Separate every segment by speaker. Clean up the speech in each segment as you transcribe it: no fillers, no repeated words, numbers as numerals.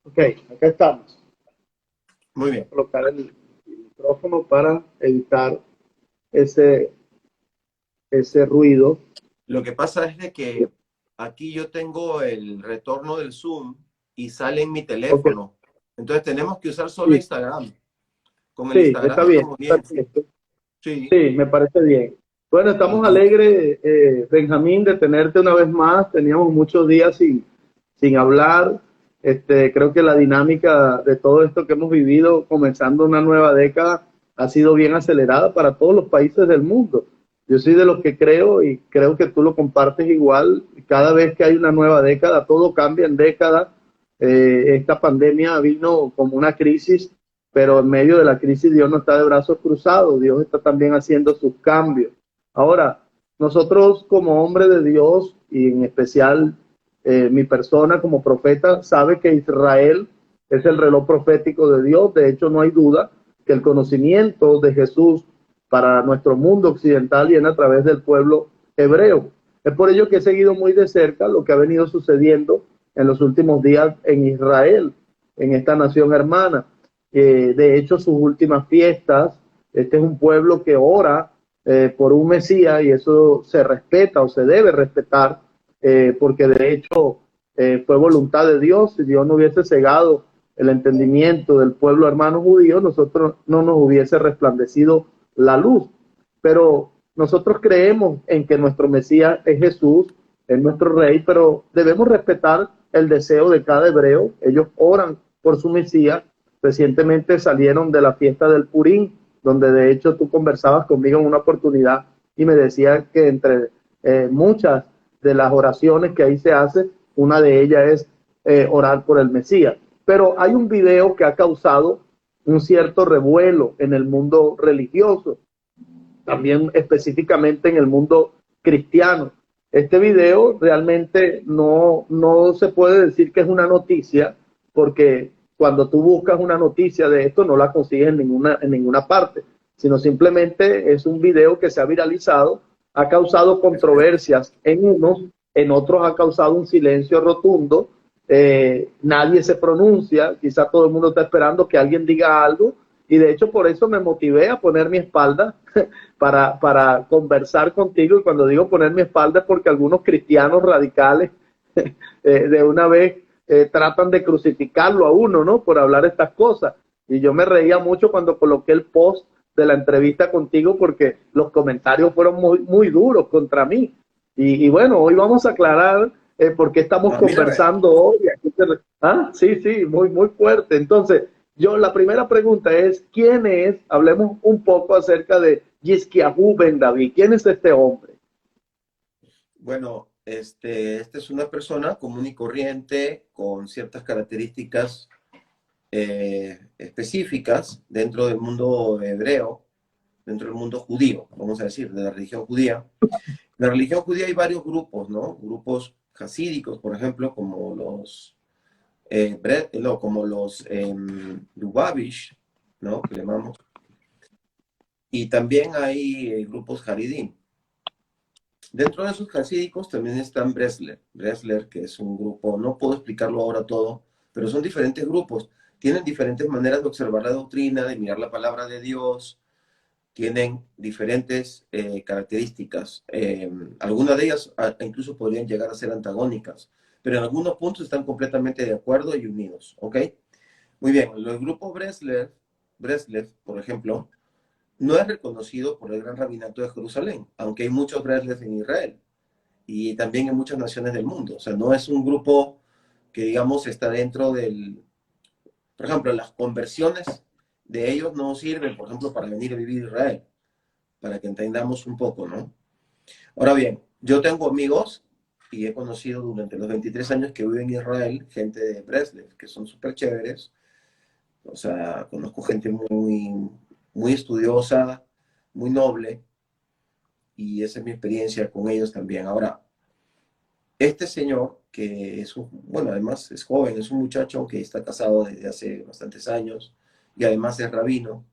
Speaker 1: Ok, acá estamos.
Speaker 2: Muy
Speaker 1: Voy a
Speaker 2: bien.
Speaker 1: colocar el micrófono para evitar ese, ese ruido.
Speaker 2: Lo que pasa es de que aquí yo tengo el retorno del Zoom y sale en mi
Speaker 1: Ok,
Speaker 2: teléfono. Entonces tenemos que usar solo
Speaker 1: sí,
Speaker 2: Instagram. Con el
Speaker 1: sí,
Speaker 2: Instagram
Speaker 1: está bien,
Speaker 2: estamos bien.
Speaker 1: perfecto.
Speaker 2: Sí.
Speaker 1: Sí, me parece bien. Bueno, estamos
Speaker 2: Y
Speaker 1: alegres, Benjamín, de tenerte una vez más. Teníamos muchos días sin hablar. Creo que la dinámica de todo esto que hemos vivido, comenzando una nueva década, ha sido bien acelerada para todos los países del mundo. Yo soy de los que creo, y creo que tú lo compartes igual, cada vez que hay una nueva década, todo cambia en década. Esta pandemia vino como una crisis, pero en medio de la crisis Dios no está de brazos cruzados, Dios está también haciendo sus cambios. Ahora, nosotros como hombre de Dios, y en especial mi persona como profeta, sabe que Israel es el reloj profético de Dios. De hecho, no hay duda que el conocimiento de Jesús para nuestro mundo occidental viene a través del pueblo hebreo. Es por ello que he seguido muy de cerca lo que ha venido sucediendo en los últimos días en Israel, en esta nación hermana. De hecho, sus últimas fiestas, este es un pueblo que ora por un Mesías, y eso se respeta o se debe respetar, porque de hecho fue voluntad de Dios. Si Dios no hubiese cegado el entendimiento del pueblo hermano judío, nosotros no nos hubiese resplandecido la luz. Pero nosotros creemos en que nuestro Mesías es Jesús, es nuestro Rey, pero debemos respetar el deseo de cada hebreo. Ellos oran por su Mesías. Recientemente salieron de la fiesta del Purín, donde de hecho tú conversabas conmigo en una oportunidad y me decías que entre muchas de las oraciones que ahí se hace, una de ellas es orar por el Mesías. Pero hay un video que ha causado un cierto revuelo en el mundo religioso, también específicamente en el mundo cristiano. Este video realmente no se puede decir que es una noticia, porque cuando tú buscas una noticia de esto no la consigues en ninguna parte, sino simplemente es un video que se ha viralizado, ha causado controversias en unos, en otros ha causado un silencio rotundo. Nadie se pronuncia, quizá todo el mundo está esperando que alguien diga algo, y de hecho por eso me motivé a poner mi espalda para conversar contigo. Y cuando digo poner mi espalda es porque algunos cristianos radicales de una vez tratan de crucificarlo a uno, ¿no? Por hablar estas cosas. Y yo me reía mucho cuando coloqué el post de la entrevista contigo, porque los comentarios fueron muy duros contra mí. Y bueno, hoy vamos a aclarar por qué estamos
Speaker 2: a mí
Speaker 1: conversando hoy. Ah, sí, sí, muy fuerte. Entonces, la primera pregunta es, ¿quién es? Hablemos un poco acerca de Yizkiahu Ben David. ¿Quién es este hombre?
Speaker 2: bueno, esta es una persona común y corriente con ciertas características específicas dentro del mundo hebreo, dentro del mundo judío, vamos a decir, de la religión judía. En la religión judía hay varios grupos, ¿no? Grupos hasídicos, por ejemplo, como los, no, como los Lubavitch, ¿no? Que llamamos. Y también hay grupos Haridim. Dentro de esos hasídicos también están Bresler, que es un grupo, no puedo explicarlo ahora todo, pero son diferentes grupos. Tienen diferentes maneras de observar la doctrina, de mirar la palabra de Dios, tienen diferentes características. Algunas de ellas incluso podrían llegar a ser antagónicas, pero en algunos puntos están completamente de acuerdo y unidos, ¿ok? Muy bien, el grupo Breslev, por ejemplo, no es reconocido por el Gran Rabinato de Jerusalén, aunque hay muchos Breslev en Israel y también en muchas naciones del mundo. O sea, no es un grupo que, digamos, está dentro del... Por ejemplo, las conversiones de ellos no sirven, por ejemplo, para venir a vivir a Israel, para que entendamos un poco, ¿no? Ahora bien, yo tengo amigos y he conocido durante los 23 años que vivo en Israel gente de Breslev, que son súper chéveres. O sea, conozco gente muy estudiosa, muy noble, y esa es mi experiencia con ellos también. Ahora, este señor, que es bueno, además es joven, es un muchacho que está casado desde hace bastantes años y además es rabino,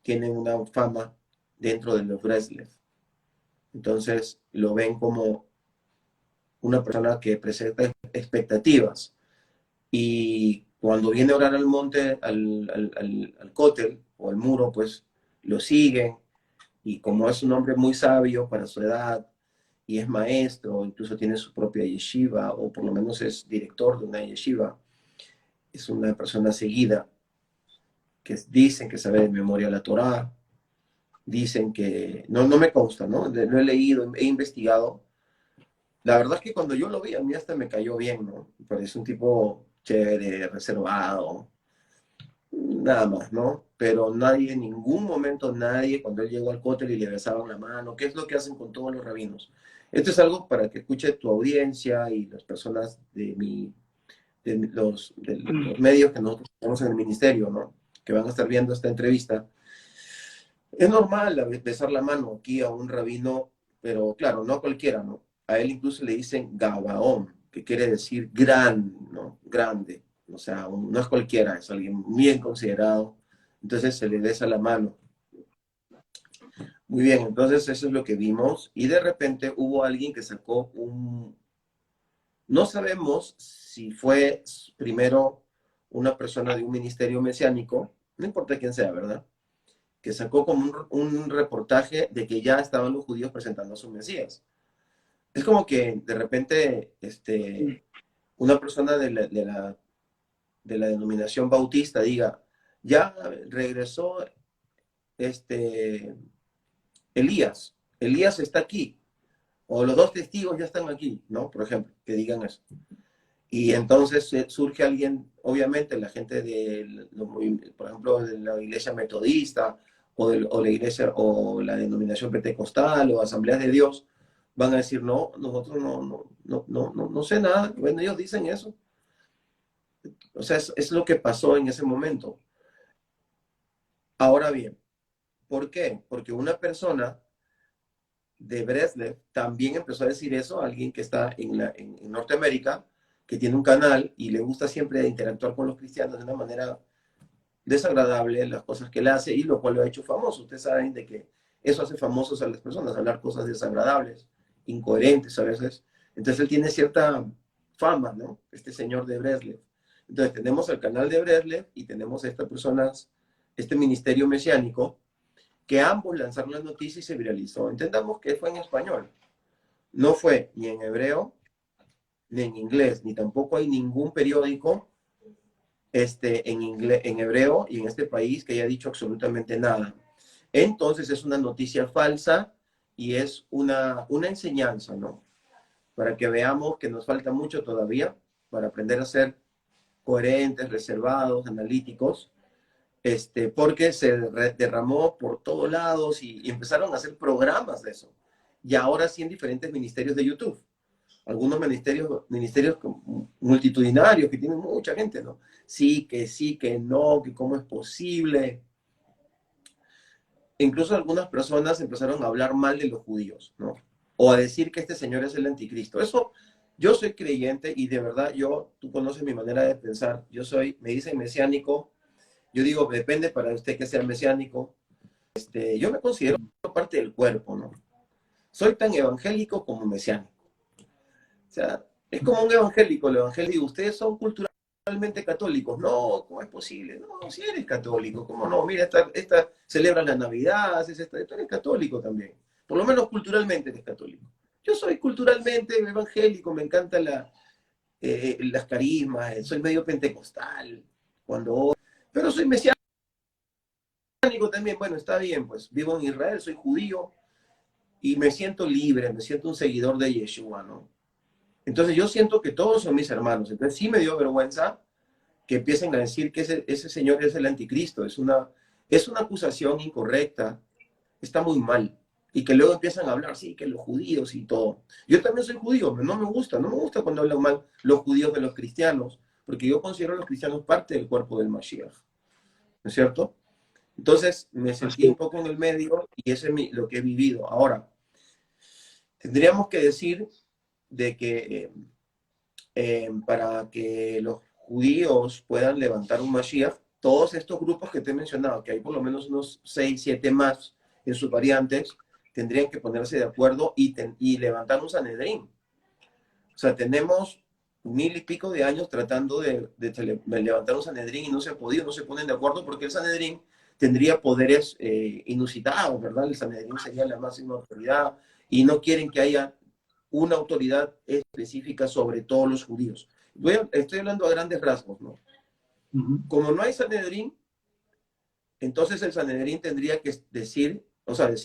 Speaker 2: tiene una fama dentro de los Breslev. Entonces lo ven como una persona que presenta expectativas. Y cuando viene a orar al monte, al cótel o al muro, pues lo siguen. Y como es un hombre muy sabio para su edad y es maestro, incluso tiene su propia yeshiva, o por lo menos es director de una yeshiva, es una persona seguida, que dicen que sabe de memoria la Torá, dicen que, no me consta, ¿no? Lo he leído, he investigado. La verdad es que cuando yo lo vi, a mí hasta me cayó bien, ¿no? Parece un tipo chévere, reservado, nada más, ¿no? Pero nadie, en ningún momento nadie, cuando él llegó al cótel y le besaban la mano, ¿qué es lo que hacen con todos los rabinos? Esto es algo para que escuche tu audiencia y las personas de los medios que nosotros tenemos en el ministerio, ¿no? Que van a estar viendo esta entrevista. Es normal besar la mano aquí a un rabino, pero claro, no a cualquiera, ¿no? A él incluso le dicen Gabaón, que quiere decir gran, ¿no? Grande. O sea, no es cualquiera, es alguien bien considerado. Entonces se le besa la mano. Muy bien, entonces eso es lo que vimos. Y de repente hubo alguien que sacó un... No sabemos si fue primero una persona de un ministerio mesiánico, no importa quién sea, ¿verdad? Que sacó como un reportaje de que ya estaban los judíos presentando a su Mesías. Es como que de repente una persona de la denominación bautista diga, ya regresó este, Elías está aquí, o los dos testigos ya están aquí, ¿no? Por ejemplo, que digan eso. Y entonces surge alguien, obviamente la gente por ejemplo, de la iglesia metodista o la iglesia o la denominación pentecostal o asambleas de Dios, van a decir, no, nosotros no sé nada. Bueno, ellos dicen eso. O sea, es lo que pasó en ese momento. Ahora bien, ¿por qué? Porque una persona de Breslev también empezó a decir eso, alguien que está en Norteamérica, que tiene un canal y le gusta siempre interactuar con los cristianos de una manera desagradable, las cosas que él hace, y lo cual lo ha hecho famoso. Ustedes saben de que eso hace famosos a las personas, hablar cosas desagradables, incoherentes a veces. Entonces él tiene cierta fama, ¿no? Este señor de Breslev. Entonces tenemos el canal de Breslev y tenemos a estas personas, este ministerio mesiánico, que ambos lanzaron la noticia y se viralizó. Entendamos que fue en español. No fue ni en hebreo, ni en inglés, ni tampoco hay ningún periódico en inglés, en hebreo y en este país que haya dicho absolutamente nada. Entonces es una noticia falsa y es una enseñanza, ¿no? Para que veamos que nos falta mucho todavía para aprender a ser coherentes, reservados, analíticos, porque se derramó por todos lados y empezaron a hacer programas de eso. Y ahora sí en diferentes ministerios de YouTube. Algunos ministerios multitudinarios que tienen mucha gente, ¿no? Sí, que no, que cómo es posible. Incluso algunas personas empezaron a hablar mal de los judíos, ¿no? O a decir que este señor es el anticristo. Eso, yo soy creyente y de verdad tú conoces mi manera de pensar. Me dicen mesiánico. Yo digo, depende para usted que sea mesiánico. Yo me considero parte del cuerpo, ¿no? Soy tan evangélico como mesiánico. O sea, es como un evangélico. El evangélico, ustedes son culturalmente católicos. No, ¿cómo es posible? No, si eres católico, ¿cómo no? Mira, esta celebra la Navidad, tú eres católico también. Por lo menos culturalmente eres católico. Yo soy culturalmente evangélico, me encantan las carismas, soy medio pentecostal, pero soy mesiánico también. Bueno, está bien, pues vivo en Israel, soy judío y me siento libre, me siento un seguidor de Yeshua, ¿no? Entonces yo siento que todos son mis hermanos. Entonces sí me dio vergüenza que empiecen a decir que ese señor es el anticristo. Es una acusación incorrecta, está muy mal. Y que luego empiezan a hablar, sí, que los judíos y todo. Yo también soy judío, pero no me gusta cuando hablan mal los judíos de los cristianos, porque yo considero a los cristianos parte del cuerpo del Mashiach, ¿no es cierto? Entonces me sentí un poco en el medio y eso es lo que he vivido. Ahora, tendríamos que decir de que para que los judíos puedan levantar un Mashiach, todos estos grupos que te he mencionado, que hay por lo menos unos 6, 7 más en sus variantes, tendrían que ponerse de acuerdo y levantar un Sanedrín. O sea, tenemos 1000 y pico de años tratando de levantar un Sanedrín y no se ha podido, no se ponen de acuerdo porque el Sanedrín tendría poderes inusitados, ¿verdad? El Sanedrín sería la máxima autoridad y no quieren que haya una autoridad específica sobre todos los judíos. Estoy hablando a grandes rasgos, ¿no? Como no hay Sanedrín, entonces el Sanedrín tendría que decir,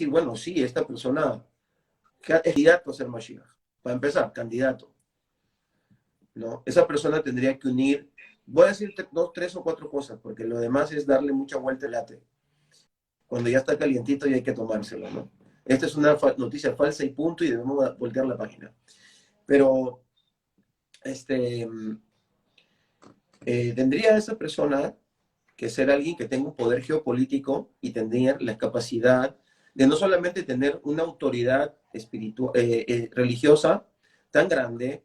Speaker 2: bueno, sí, esta persona es candidato a ser Mashiach. Para empezar, candidato, ¿no? Esa persona tendría que unir, voy a decir 2, 3 o 4 cosas, porque lo demás es darle mucha vuelta al late. Cuando ya está calientito y hay que tomárselo, ¿no? Esta es una noticia falsa y punto, y debemos voltear la página. Pero, tendría esa persona que ser alguien que tenga un poder geopolítico y tendría la capacidad de no solamente tener una autoridad espiritual, religiosa tan grande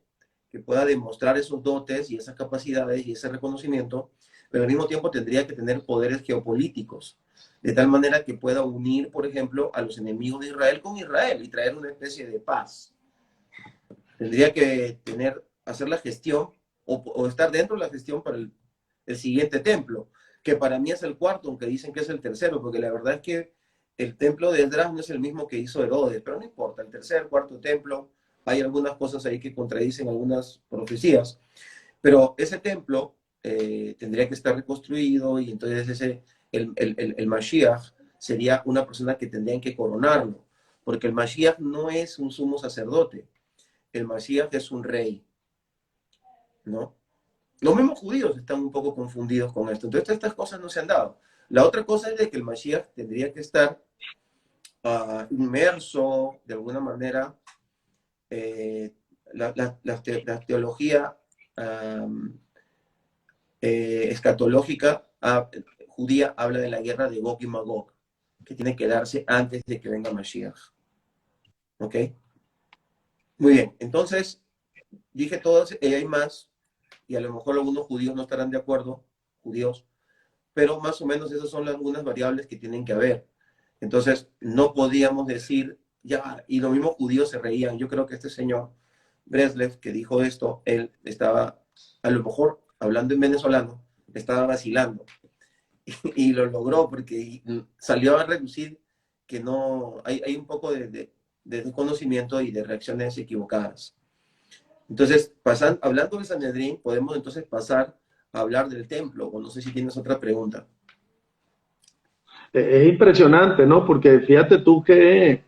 Speaker 2: que pueda demostrar esos dotes y esas capacidades y ese reconocimiento, pero al mismo tiempo tendría que tener poderes geopolíticos, de tal manera que pueda unir, por ejemplo, a los enemigos de Israel con Israel y traer una especie de paz. Tendría que hacer la gestión o estar dentro de la gestión para el siguiente templo, que para mí es el cuarto, aunque dicen que es el tercero, porque la verdad es que el templo de Esdras no es el mismo que hizo Herodes, pero no importa, el tercer, cuarto templo, hay algunas cosas ahí que contradicen algunas profecías, pero ese templo tendría que estar reconstruido y entonces el Mashiach sería una persona que tendrían que coronarlo, porque el Mashiach no es un sumo sacerdote, el Mashiach es un rey, ¿no? Los mismos judíos están un poco confundidos con esto. Entonces, estas cosas no se han dado. La otra cosa es de que el Mashiach tendría que estar inmerso, de alguna manera, la teología escatológica judía habla de la guerra de Gog y Magog, que tiene que darse antes de que venga Mashiach. ¿Ok? Muy bien. Entonces, dije todas, y hay más, y a lo mejor algunos judíos no estarán de acuerdo, judíos, pero más o menos esas son algunas variables que tienen que haber. Entonces, no podíamos decir, ya, y los mismos judíos se reían. Yo creo que este señor, Breslev, que dijo esto, él estaba, a lo mejor, hablando en venezolano, estaba vacilando. Y lo logró porque salió a reducir que no, hay un poco de desconocimiento y de reacciones equivocadas. Entonces, hablando del Sanedrín, podemos entonces pasar a hablar del templo, o no sé si tienes otra pregunta.
Speaker 1: Es impresionante, ¿no? Porque fíjate tú que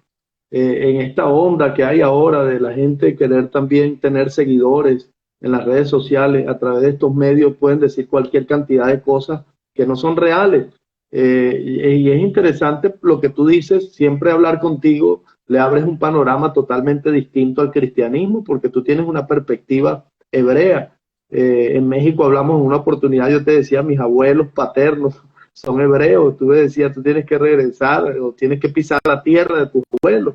Speaker 1: en esta onda que hay ahora de la gente querer también tener seguidores en las redes sociales, a través de estos medios pueden decir cualquier cantidad de cosas que no son reales. Y es interesante lo que tú dices, siempre hablar contigo le abres un panorama totalmente distinto al cristianismo porque tú tienes una perspectiva hebrea. En México hablamos en una oportunidad, yo te decía, mis abuelos paternos son hebreos, tú me decías, tú tienes que regresar o tienes que pisar la tierra de tus abuelos.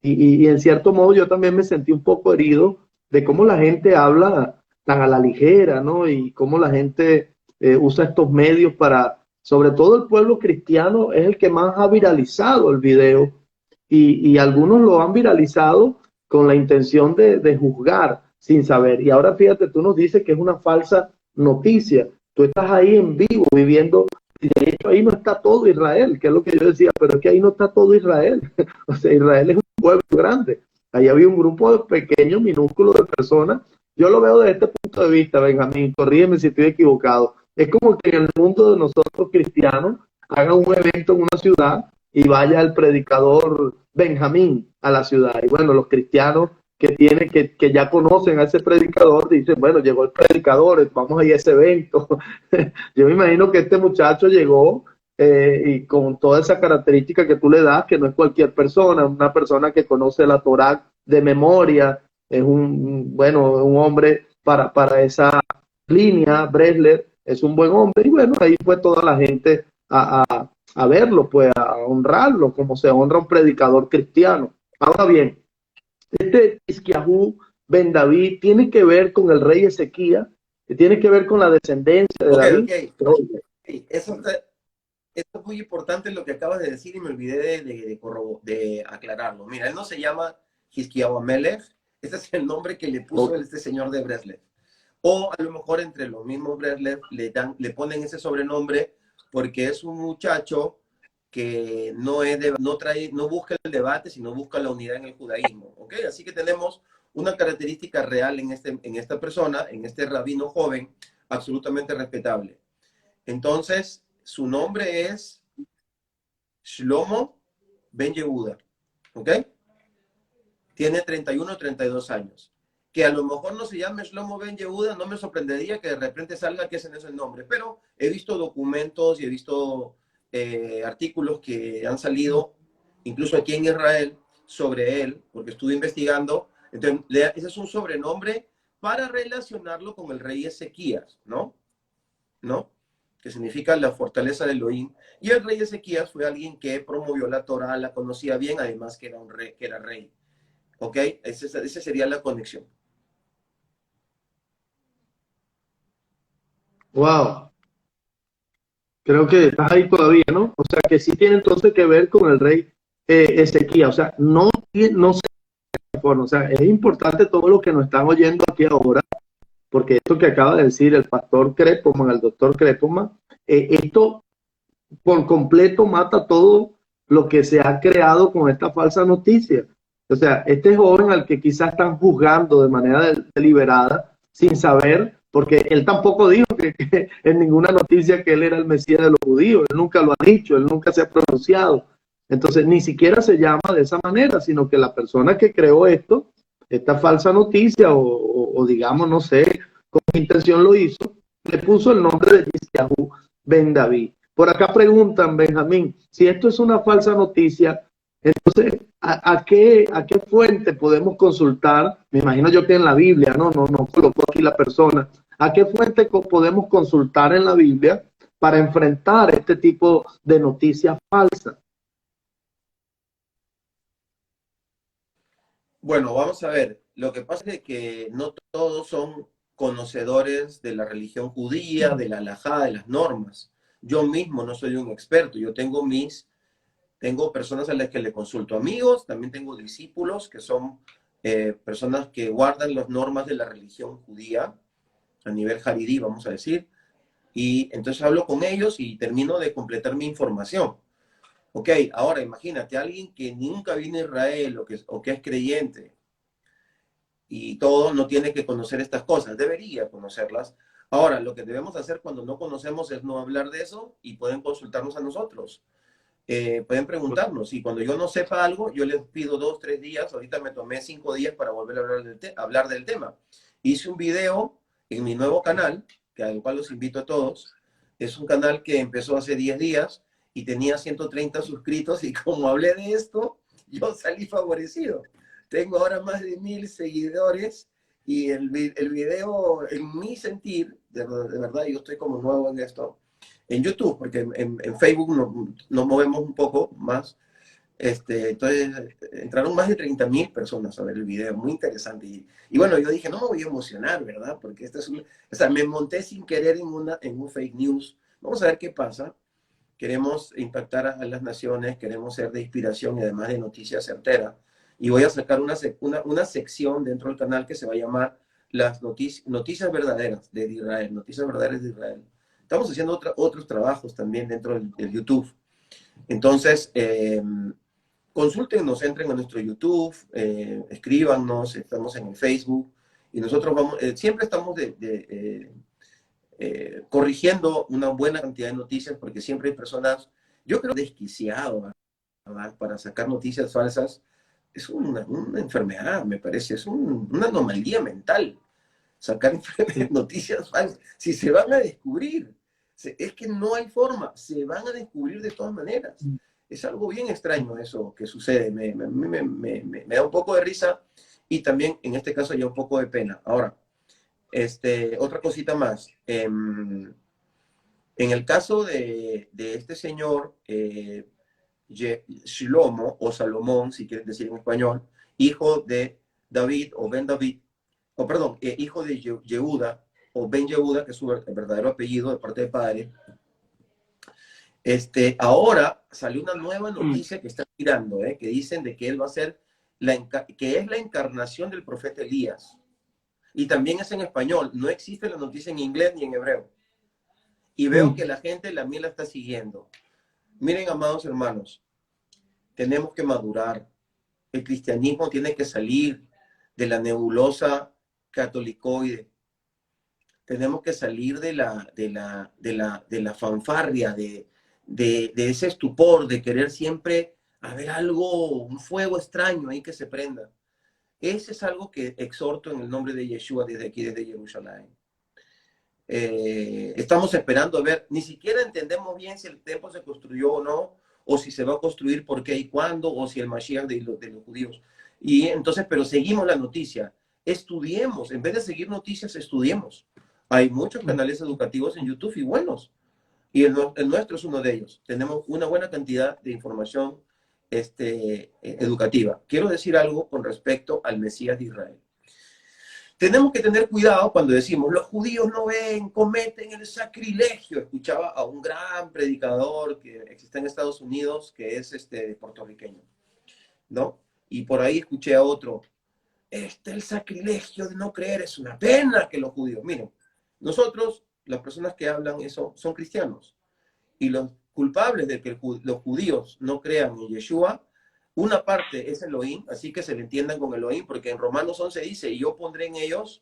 Speaker 1: Y en cierto modo yo también me sentí un poco herido de cómo la gente habla tan a la ligera, ¿no? Y cómo la gente usa estos medios para, sobre todo el pueblo cristiano es el que más ha viralizado el video y algunos lo han viralizado con la intención de juzgar sin saber. Y ahora fíjate, tú nos dices que es una falsa noticia. Tú estás ahí en vivo viviendo. Y de hecho ahí no está todo Israel, que es lo que yo decía, pero es que ahí no está todo Israel. O sea, Israel es un pueblo grande. Ahí había un grupo pequeño, minúsculo de personas. Yo lo veo desde este punto de vista, Benjamín, corrígeme si estoy equivocado. Es como que en el mundo de nosotros cristianos hagan un evento en una ciudad y vaya el predicador Benjamín a la ciudad. Y bueno, los cristianos que ya conocen a ese predicador dicen, bueno, llegó el predicador, vamos a ir a ese evento. Yo me imagino que este muchacho llegó y con toda esa característica que tú le das, que no es cualquier persona, una persona que conoce la Torá de memoria, es un hombre para esa línea. Bresler es un buen hombre y bueno, ahí fue toda la gente a verlo, pues a honrarlo como se honra un predicador cristiano. Ahora bien, este Tisquiajú Ben David tiene que ver con el rey Ezequías, que tiene que ver con la descendencia de
Speaker 2: Ok,
Speaker 1: David.
Speaker 2: ok. Eso, eso es muy importante lo que acabas de decir y me olvidé de aclararlo. Mira, él no se llama Hiskiyahu Amelech, ese es el nombre que le puso este señor de Breslev. O a lo mejor entre los mismos Breslev le ponen ese sobrenombre porque es un muchacho que no busca el debate, sino busca la unidad en el judaísmo. ¿Okay? Así que tenemos una característica real en esta persona, en este rabino joven, absolutamente respetable. Entonces, su nombre es Shlomo Ben Yehuda. ¿Ok? Tiene 31 o 32 años. Que a lo mejor no se llame Shlomo Ben Yehuda, no me sorprendería que de repente salga que ese no es el nombre, pero he visto documentos y he visto artículos que han salido, incluso aquí en Israel, sobre él, porque estuve investigando. Entonces, ese es un sobrenombre para relacionarlo con el rey Ezequías, ¿no? ¿No? Que significa la fortaleza de Elohim. Y el rey Ezequías fue alguien que promovió la Torah, la conocía bien, además que era un rey, que era rey. ¿Ok? Esa sería la conexión.
Speaker 1: Wow, creo que estás ahí todavía, ¿no? O sea, que sí tiene entonces que ver con el rey Ezequías. O sea, no se forma. O sea, es importante todo lo que nos están oyendo aquí ahora, porque esto que acaba de decir el pastor Crepoman, el doctor Crepoman, esto por completo mata todo lo que se ha creado con esta falsa noticia. O sea, este joven al que quizás están juzgando de manera deliberada, sin saber, porque él tampoco dijo que en ninguna noticia que él era el Mesías de los judíos, él nunca lo ha dicho, él nunca se ha pronunciado. Entonces, ni siquiera se llama de esa manera, sino que la persona que creó esto, esta falsa noticia, o digamos, no sé con qué intención lo hizo, le puso el nombre de Yisyahu Ben David. Por acá preguntan, Benjamín, si esto es una falsa noticia, entonces, ¿a qué fuente podemos consultar? Me imagino yo que en la Biblia, no colocó aquí la persona. ¿A qué fuente podemos consultar en la Biblia para enfrentar este tipo de noticias falsas?
Speaker 2: Bueno, vamos a ver. Lo que pasa es que no todos son conocedores de la religión judía, de la halajá, de las normas. Yo mismo no soy un experto. Tengo personas a las que le consulto, amigos, también tengo discípulos que son personas que guardan las normas de la religión judía a nivel jaridí, vamos a decir. Y entonces hablo con ellos y termino de completar mi información. Ok, ahora imagínate, alguien que nunca vino a Israel o que es creyente y todo no tiene que conocer estas cosas, debería conocerlas. Ahora, lo que debemos hacer cuando no conocemos es no hablar de eso y pueden consultarnos a nosotros. Pueden preguntarnos y cuando yo no sepa algo, yo les pido 2, 3 días. Ahorita me tomé 5 días para volver a hablar del tema. Hice un video en mi nuevo canal, al cual los invito a todos. Es un canal que empezó hace 10 días y tenía 130 suscritos y como hablé de esto, yo salí favorecido. Tengo ahora más de 1000 seguidores y el video, en mi sentir, de verdad, yo estoy como nuevo en esto, en YouTube, porque en Facebook nos movemos un poco más. Entonces, entraron más de 30.000 personas a ver el video, muy interesante. Y bueno, yo dije, no me voy a emocionar, ¿verdad? Porque o sea, me monté sin querer en un fake news. Vamos a ver qué pasa. Queremos impactar a las naciones, queremos ser de inspiración y además de noticias certeras. Y voy a sacar una sección dentro del canal que se va a llamar las noticias verdaderas de Israel, noticias verdaderas de Israel. Estamos haciendo otros trabajos también dentro del YouTube. Entonces, consúltenos, entren a nuestro YouTube, escríbanos, estamos en el Facebook y nosotros siempre estamos corrigiendo una buena cantidad de noticias porque siempre hay personas, yo creo, desquiciado, ¿verdad? Para sacar noticias falsas. Es una enfermedad, me parece, es una anomalía mental sacar noticias falsas. Si se van a descubrir, es que no hay forma, se van a descubrir de todas maneras. Es algo bien extraño eso que sucede, me da un poco de risa y también en este caso ya un poco de pena. Ahora, otra cosita más. En el caso de este señor, Shlomo o Salomón, si quieren decir en español, hijo de David o Ben David, o perdón, hijo de Yehuda, o Ben Yehuda, que es su verdadero apellido de parte de padre. Ahora salió una nueva noticia que están tirando, que dicen de que él va a ser, que es la encarnación del profeta Elías. Y también es en español, no existe la noticia en inglés ni en hebreo. Y veo que la gente también la está siguiendo. Miren, amados hermanos, tenemos que madurar. El cristianismo tiene que salir de la nebulosa catolicoide. Tenemos que salir de la fanfarria, de ese estupor, de querer siempre haber algo, un fuego extraño ahí que se prenda. Ese es algo que exhorto en el nombre de Yeshua desde aquí, desde Jerusalén. Estamos esperando a ver, ni siquiera entendemos bien si el templo se construyó o no, o si se va a construir, por qué y cuándo, o si el Mashiach de los judíos. Y entonces, pero seguimos la noticia. Estudiemos, en vez de seguir noticias, estudiemos. Hay muchos canales educativos en YouTube y buenos. Y el nuestro es uno de ellos. Tenemos una buena cantidad de información educativa. Quiero decir algo con respecto al Mesías de Israel. Tenemos que tener cuidado cuando decimos, los judíos no ven, cometen el sacrilegio. Escuchaba a un gran predicador que existe en Estados Unidos, que es puertorriqueño, ¿no? Y por ahí escuché a otro, el sacrilegio de no creer es una pena que los judíos. Miren, nosotros, las personas que hablan eso, son cristianos. Y los culpables de que los judíos no crean en Yeshua, una parte es Elohim, así que se le entiendan con Elohim, porque en Romanos 11 dice, y yo pondré en ellos,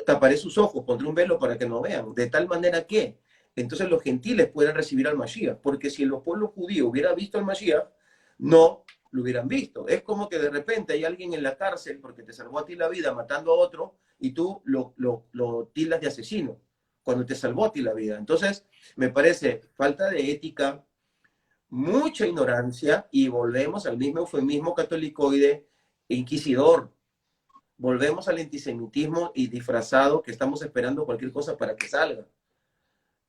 Speaker 2: taparé sus ojos, pondré un velo para que no vean, de tal manera que entonces los gentiles puedan recibir al Mashiach, porque si los pueblos judíos hubieran visto al Mashiach, no lo hubieran visto. Es como que de repente hay alguien en la cárcel porque te salvó a ti la vida matando a otro y tú lo tildas de asesino cuando te salvó a ti la vida. Entonces, me parece falta de ética, mucha ignorancia, y volvemos al mismo eufemismo catolicoide inquisidor. Volvemos al antisemitismo y disfrazado que estamos esperando cualquier cosa para que salga.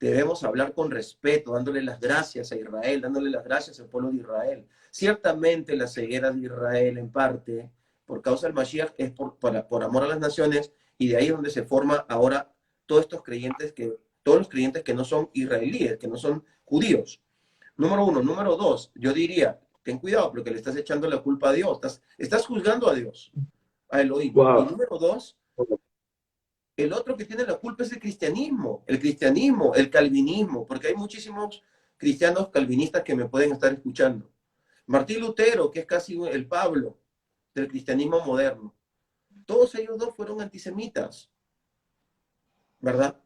Speaker 2: Debemos hablar con respeto, dándole las gracias a Israel, dándole las gracias al pueblo de Israel. Ciertamente la ceguera de Israel, en parte, por causa del Mashiach, es por amor a las naciones, y de ahí es donde se forma ahora todos los creyentes que no son israelíes, que no son judíos. Número uno. Número dos, yo diría, ten cuidado porque le estás echando la culpa a Dios, estás juzgando a Dios, a Elohim.
Speaker 1: Wow.
Speaker 2: Y número dos, el otro que tiene la culpa es el cristianismo, el calvinismo, porque hay muchísimos cristianos calvinistas que me pueden estar escuchando. Martín Lutero, que es casi el Pablo del cristianismo moderno. Todos ellos dos fueron antisemitas, ¿verdad?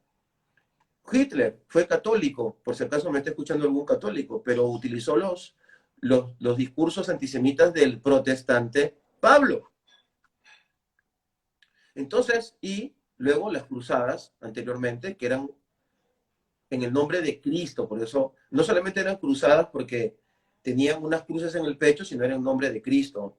Speaker 2: Hitler fue católico, por si acaso me está escuchando algún católico, pero utilizó los discursos antisemitas del protestante Pablo. Entonces, y luego las cruzadas anteriormente, que eran en el nombre de Cristo, por eso no solamente eran cruzadas porque tenían unas cruces en el pecho, sino eran en nombre de Cristo.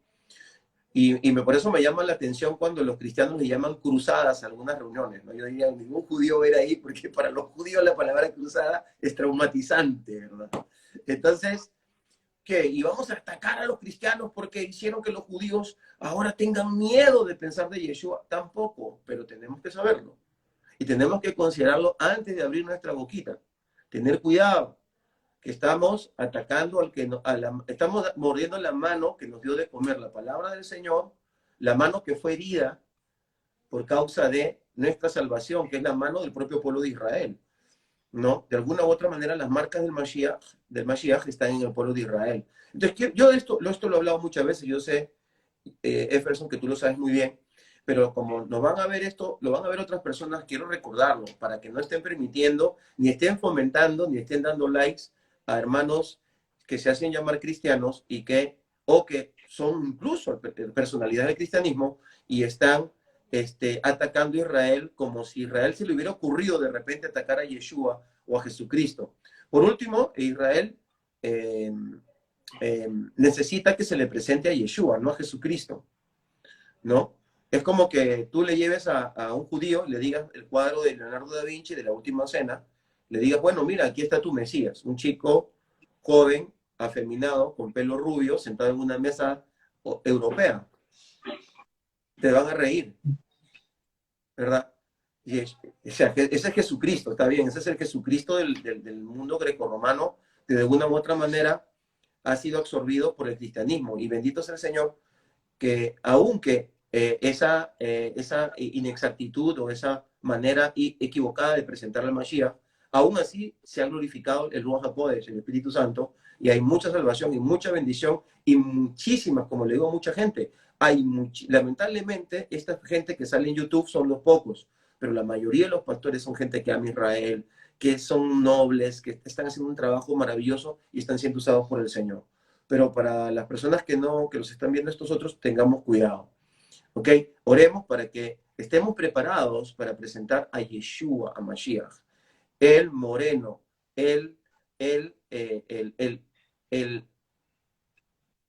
Speaker 2: Y por eso me llama la atención cuando los cristianos le llaman cruzadas a algunas reuniones, ¿no? Yo diría, ningún judío ver ahí, porque para los judíos la palabra cruzada es traumatizante, ¿verdad? Entonces, ¿qué? ¿Y vamos a atacar a los cristianos porque hicieron que los judíos ahora tengan miedo de pensar de Yeshua? Tampoco, pero tenemos que saberlo. Y tenemos que considerarlo antes de abrir nuestra boquita. Tener cuidado, que estamos atacando estamos mordiendo la mano que nos dio de comer la palabra del Señor, la mano que fue herida por causa de nuestra salvación, que es la mano del propio pueblo de Israel, ¿no? De alguna u otra manera, las marcas del Mashiach están en el pueblo de Israel. Entonces, yo esto lo he hablado muchas veces, yo sé, Jefferson, que tú lo sabes muy bien, pero como nos van a ver esto, lo van a ver otras personas, quiero recordarlo, para que no estén permitiendo, ni estén fomentando, ni estén dando likes a hermanos que se hacen llamar cristianos o que son incluso personalidades del cristianismo y están atacando a Israel como si Israel se le hubiera ocurrido de repente atacar a Yeshua o a Jesucristo. Por último, Israel necesita que se le presente a Yeshua, no a Jesucristo, ¿no? Es como que tú le lleves a un judío, le digas el cuadro de Leonardo da Vinci de la Última Cena, le digas, bueno, mira, aquí está tu Mesías, un chico joven, afeminado, con pelo rubio, sentado en una mesa europea. Te van a reír. ¿verdad? O sea, ese es Jesucristo, está bien, ese es el Jesucristo del mundo grecorromano, que de una u otra manera ha sido absorbido por el cristianismo. Y bendito sea el Señor, que aunque esa inexactitud o esa manera equivocada de presentar al Mashiach, aún así se ha glorificado el Ruach HaKodesh, el Espíritu Santo, y hay mucha salvación y mucha bendición y muchísimas, como le digo a mucha gente, lamentablemente esta gente que sale en YouTube son los pocos, pero la mayoría de los pastores son gente que ama Israel, que son nobles, que están haciendo un trabajo maravilloso y están siendo usados por el Señor. Pero para las personas que no, que los están viendo estos otros, tengamos cuidado. ¿Ok? Oremos para que estemos preparados para presentar a Yeshua, a Mashiach, el moreno, el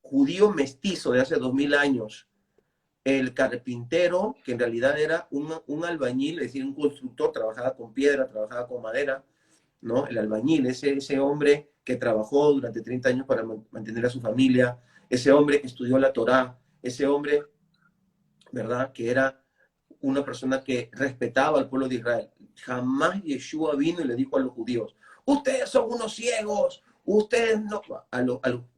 Speaker 2: judío mestizo de hace 2000 años, el carpintero, que en realidad era un albañil, es decir, un constructor, trabajaba con piedra, trabajaba con madera, ¿no? El albañil, ese hombre que trabajó durante 30 años para mantener a su familia, ese hombre que estudió la Torá, ese hombre, ¿verdad?, que era una persona que respetaba al pueblo de Israel. Jamás Yeshua vino y le dijo a los judíos, ustedes son unos ciegos, ustedes no.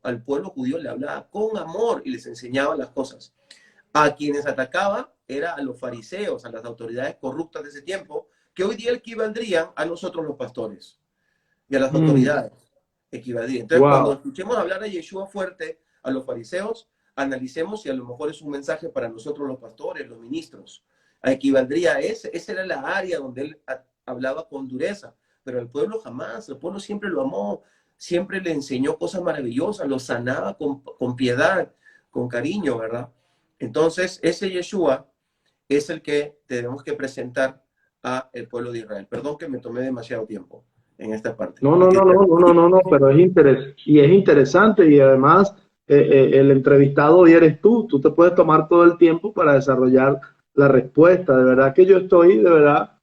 Speaker 2: Al pueblo judío le hablaba con amor y les enseñaba las cosas. A quienes atacaba era a los fariseos, a las autoridades corruptas de ese tiempo, que hoy día equivaldrían a nosotros los pastores y a las autoridades equivaldrían. Entonces, cuando
Speaker 1: Wow.
Speaker 2: escuchemos hablar a Yeshua fuerte a los fariseos, analicemos si a lo mejor es un mensaje para nosotros los pastores, los ministros. Equivaldría a esa era la área donde él hablaba con dureza, pero el pueblo jamás, el pueblo siempre lo amó, siempre le enseñó cosas maravillosas, lo sanaba con piedad, con cariño, ¿verdad? Entonces, ese Yeshua es el que tenemos que presentar a el pueblo de Israel. Perdón que me tomé demasiado tiempo en esta parte.
Speaker 1: No, no, no, no, no, no, no, no, pero es interesante y además el entrevistado hoy eres tú te puedes tomar todo el tiempo para desarrollar la respuesta. De verdad que yo estoy, de verdad,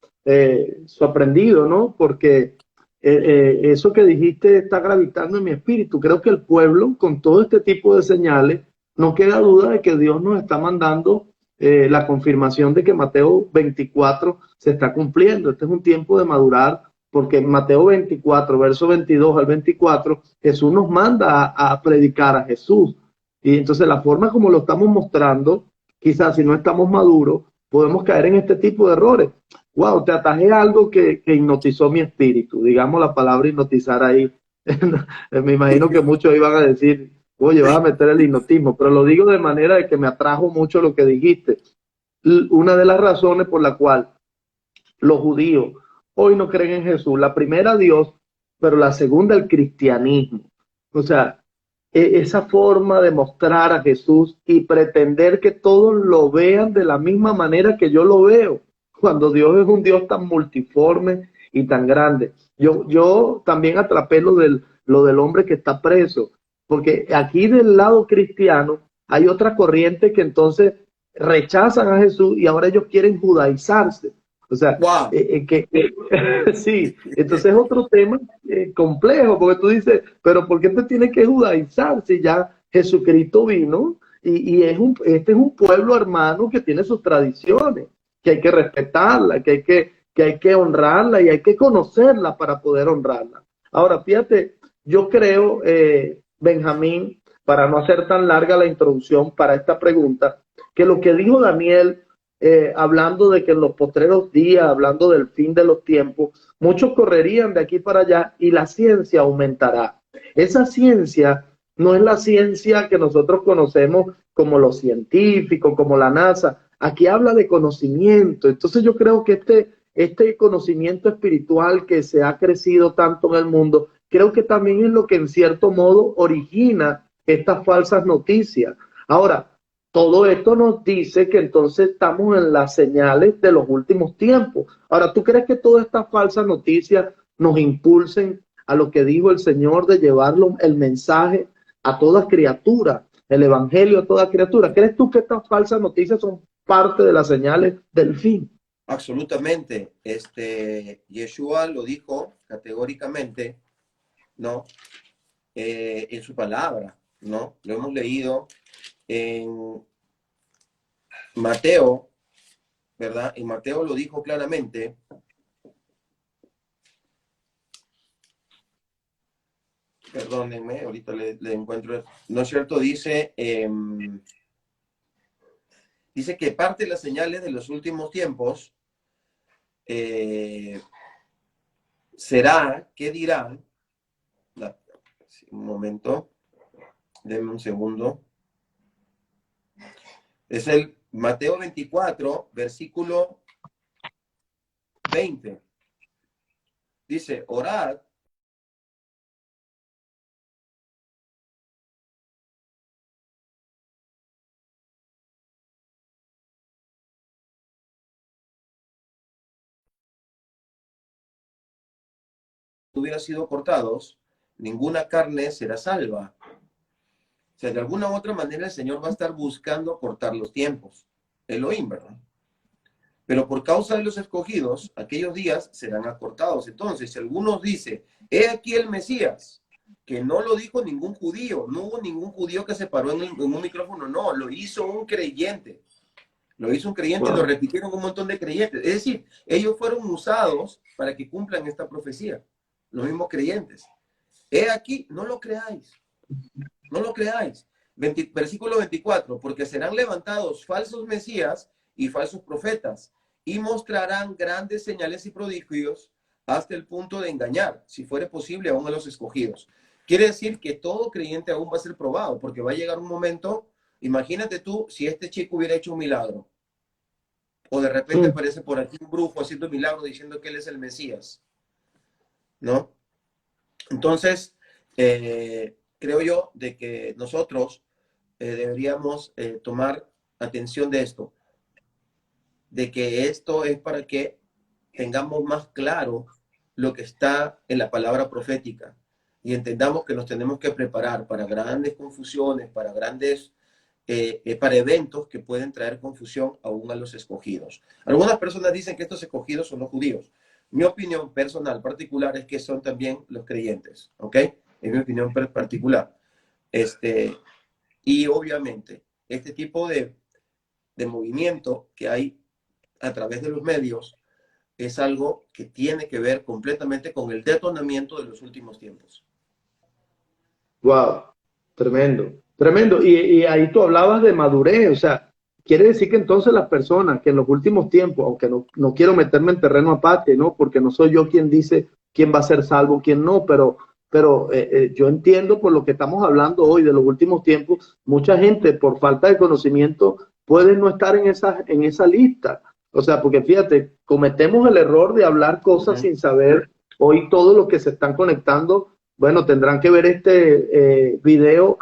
Speaker 1: sorprendido, ¿no? Porque eso que dijiste está gravitando en mi espíritu. Creo que el pueblo, con todo este tipo de señales, no queda duda de que Dios nos está mandando la confirmación de que Mateo 24 se está cumpliendo. Este es un tiempo de madurar porque en Mateo 24, verso 22 al 24, Jesús nos manda a predicar a Jesús. Y entonces la forma como lo estamos mostrando, quizás si no estamos maduros, podemos caer en este tipo de errores. Wow, te atajé algo que hipnotizó mi espíritu. Digamos la palabra hipnotizar ahí. Me imagino que muchos iban a decir, oye, vas a meter el hipnotismo, pero lo digo de manera de que me atrajo mucho lo que dijiste. Una de las razones por la cual los judíos hoy no creen en Jesús. La primera Dios, pero la segunda el cristianismo. O sea, esa forma de mostrar a Jesús y pretender que todos lo vean de la misma manera que yo lo veo, cuando Dios es un Dios tan multiforme y tan grande. Yo también atrapé lo del hombre que está preso, porque aquí del lado cristiano hay otra corriente que entonces rechazan a Jesús y ahora ellos quieren judaizarse. O sea,
Speaker 2: ¡Wow!
Speaker 1: sí, entonces es otro tema complejo, porque tú dices, pero ¿por qué te tienes que judaizar si ya Jesucristo vino y este es un pueblo hermano que tiene sus tradiciones, que hay que respetarla, que hay que honrarla y hay que conocerla para poder honrarla? Ahora, fíjate, yo creo, Benjamín, para no hacer tan larga la introducción para esta pregunta, que lo que dijo Daniel hablando de que en los postreros días, hablando del fin de los tiempos, muchos correrían de aquí para allá y la ciencia aumentará. Esa ciencia no es la ciencia que nosotros conocemos como los científicos, como la NASA. Aquí habla de conocimiento. Entonces yo creo que este conocimiento espiritual que se ha crecido tanto en el mundo, creo que también es lo que en cierto modo origina estas falsas noticias. Ahora, todo esto nos dice que entonces estamos en las señales de los últimos tiempos. Ahora, ¿tú crees que todas estas falsas noticias nos impulsen a lo que dijo el Señor de llevarlo el mensaje a toda criatura, el evangelio a toda criatura? ¿Crees tú que estas falsas noticias son parte de las señales del fin?
Speaker 2: Absolutamente. Yeshua lo dijo categóricamente, ¿no? En su palabra, ¿no? Lo hemos leído en Mateo ¿verdad? Y Mateo lo dijo claramente. Perdónenme, ahorita le encuentro. ¿No es cierto? Dice que parte de las señales de los últimos tiempos será, ¿qué dirán? Un momento, denme un segundo. Es el Mateo 24, versículo 20. Dice, orad hubiera sido cortados, ninguna carne será salva. O sea, de alguna u otra manera el Señor va a estar buscando cortar los tiempos. Elohim, ¿verdad? Pero por causa de los escogidos, aquellos días serán acortados. Entonces, si algunos dicen, he aquí el Mesías, que no lo dijo ningún judío, no hubo ningún judío que se paró en un micrófono, no, lo hizo un creyente. Lo hizo un creyente y lo repitieron un montón de creyentes. Es decir, ellos fueron usados para que cumplan esta profecía. Los mismos creyentes. He aquí, no lo creáis. No lo creáis. Versículo 24, porque serán levantados falsos mesías y falsos profetas y mostrarán grandes señales y prodigios hasta el punto de engañar, si fuere posible, aún a los escogidos. Quiere decir que todo creyente aún va a ser probado, porque va a llegar un momento, imagínate tú, si este chico hubiera hecho un milagro, o de repente aparece por aquí un brujo haciendo milagro diciendo que él es el Mesías, ¿no? Entonces, creo yo de que nosotros deberíamos tomar atención de esto, de que esto es para que tengamos más claro lo que está en la palabra profética y entendamos que nos tenemos que preparar para grandes confusiones, para para eventos que pueden traer confusión aún a los escogidos. Algunas personas dicen que estos escogidos son los judíos. Mi opinión personal, particular, es que son también los creyentes, ¿ok? Es mi opinión particular. Y obviamente, este tipo de movimiento que hay a través de los medios es algo que tiene que ver completamente con el detonamiento de los últimos tiempos.
Speaker 1: Wow, tremendo, tremendo. Y ahí tú hablabas de madurez, o sea, quiere decir que entonces las personas que en los últimos tiempos, aunque no quiero meterme en terreno aparte, ¿no? Porque no soy yo quien dice quién va a ser salvo, quién no, pero yo entiendo por lo que estamos hablando hoy de los últimos tiempos, mucha gente por falta de conocimiento puede no estar en esa lista. O sea, porque fíjate, cometemos el error de hablar cosas sin saber. Hoy todos los que se están conectando, bueno, tendrán que ver este video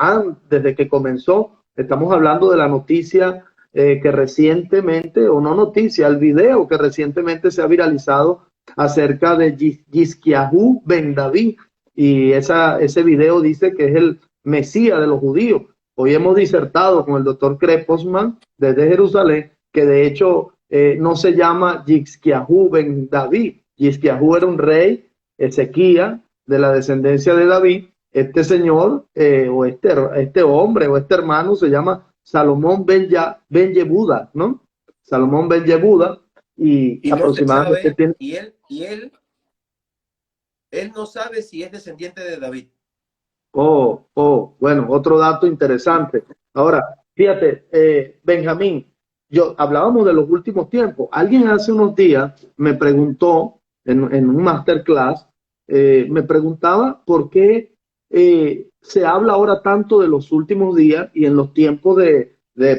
Speaker 1: desde que comenzó. Estamos hablando de la noticia que recientemente, o no noticia, el video que recientemente se ha viralizado acerca de Yizquiahu Ben David. Y ese video dice que es el Mesías de los judíos. Hoy hemos disertado con el doctor Kreposman desde Jerusalén, que de hecho no se llama Yizquiahu Ben David. Yizquiahu era un rey, Ezequías, de la descendencia de David. Este señor, o este hombre, o este hermano, se llama Salomón Ben Yehuda, ¿no? Salomón Ben Yehuda, y
Speaker 2: no
Speaker 1: aproximadamente
Speaker 2: sabe,
Speaker 1: tiene...
Speaker 2: Él no sabe si es descendiente de David.
Speaker 1: Bueno, otro dato interesante. Ahora, fíjate, Benjamín, hablábamos de los últimos tiempos. Alguien hace unos días me preguntó en un masterclass, me preguntaba por qué se habla ahora tanto de los últimos días y en los tiempos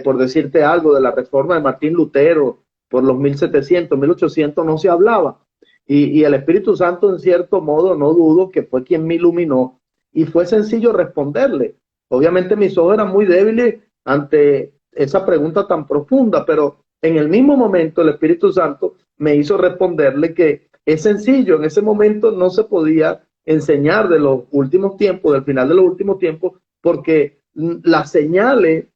Speaker 1: por decirte algo, de la reforma de Martín Lutero, por los 1700, 1800 no se hablaba. Y el Espíritu Santo, en cierto modo, no dudo que fue quien me iluminó. Y fue sencillo responderle. Obviamente mis ojos eran muy débiles ante esa pregunta tan profunda, pero en el mismo momento el Espíritu Santo me hizo responderle que es sencillo. En ese momento no se podía enseñar de los últimos tiempos, del final de los últimos tiempos, porque las señales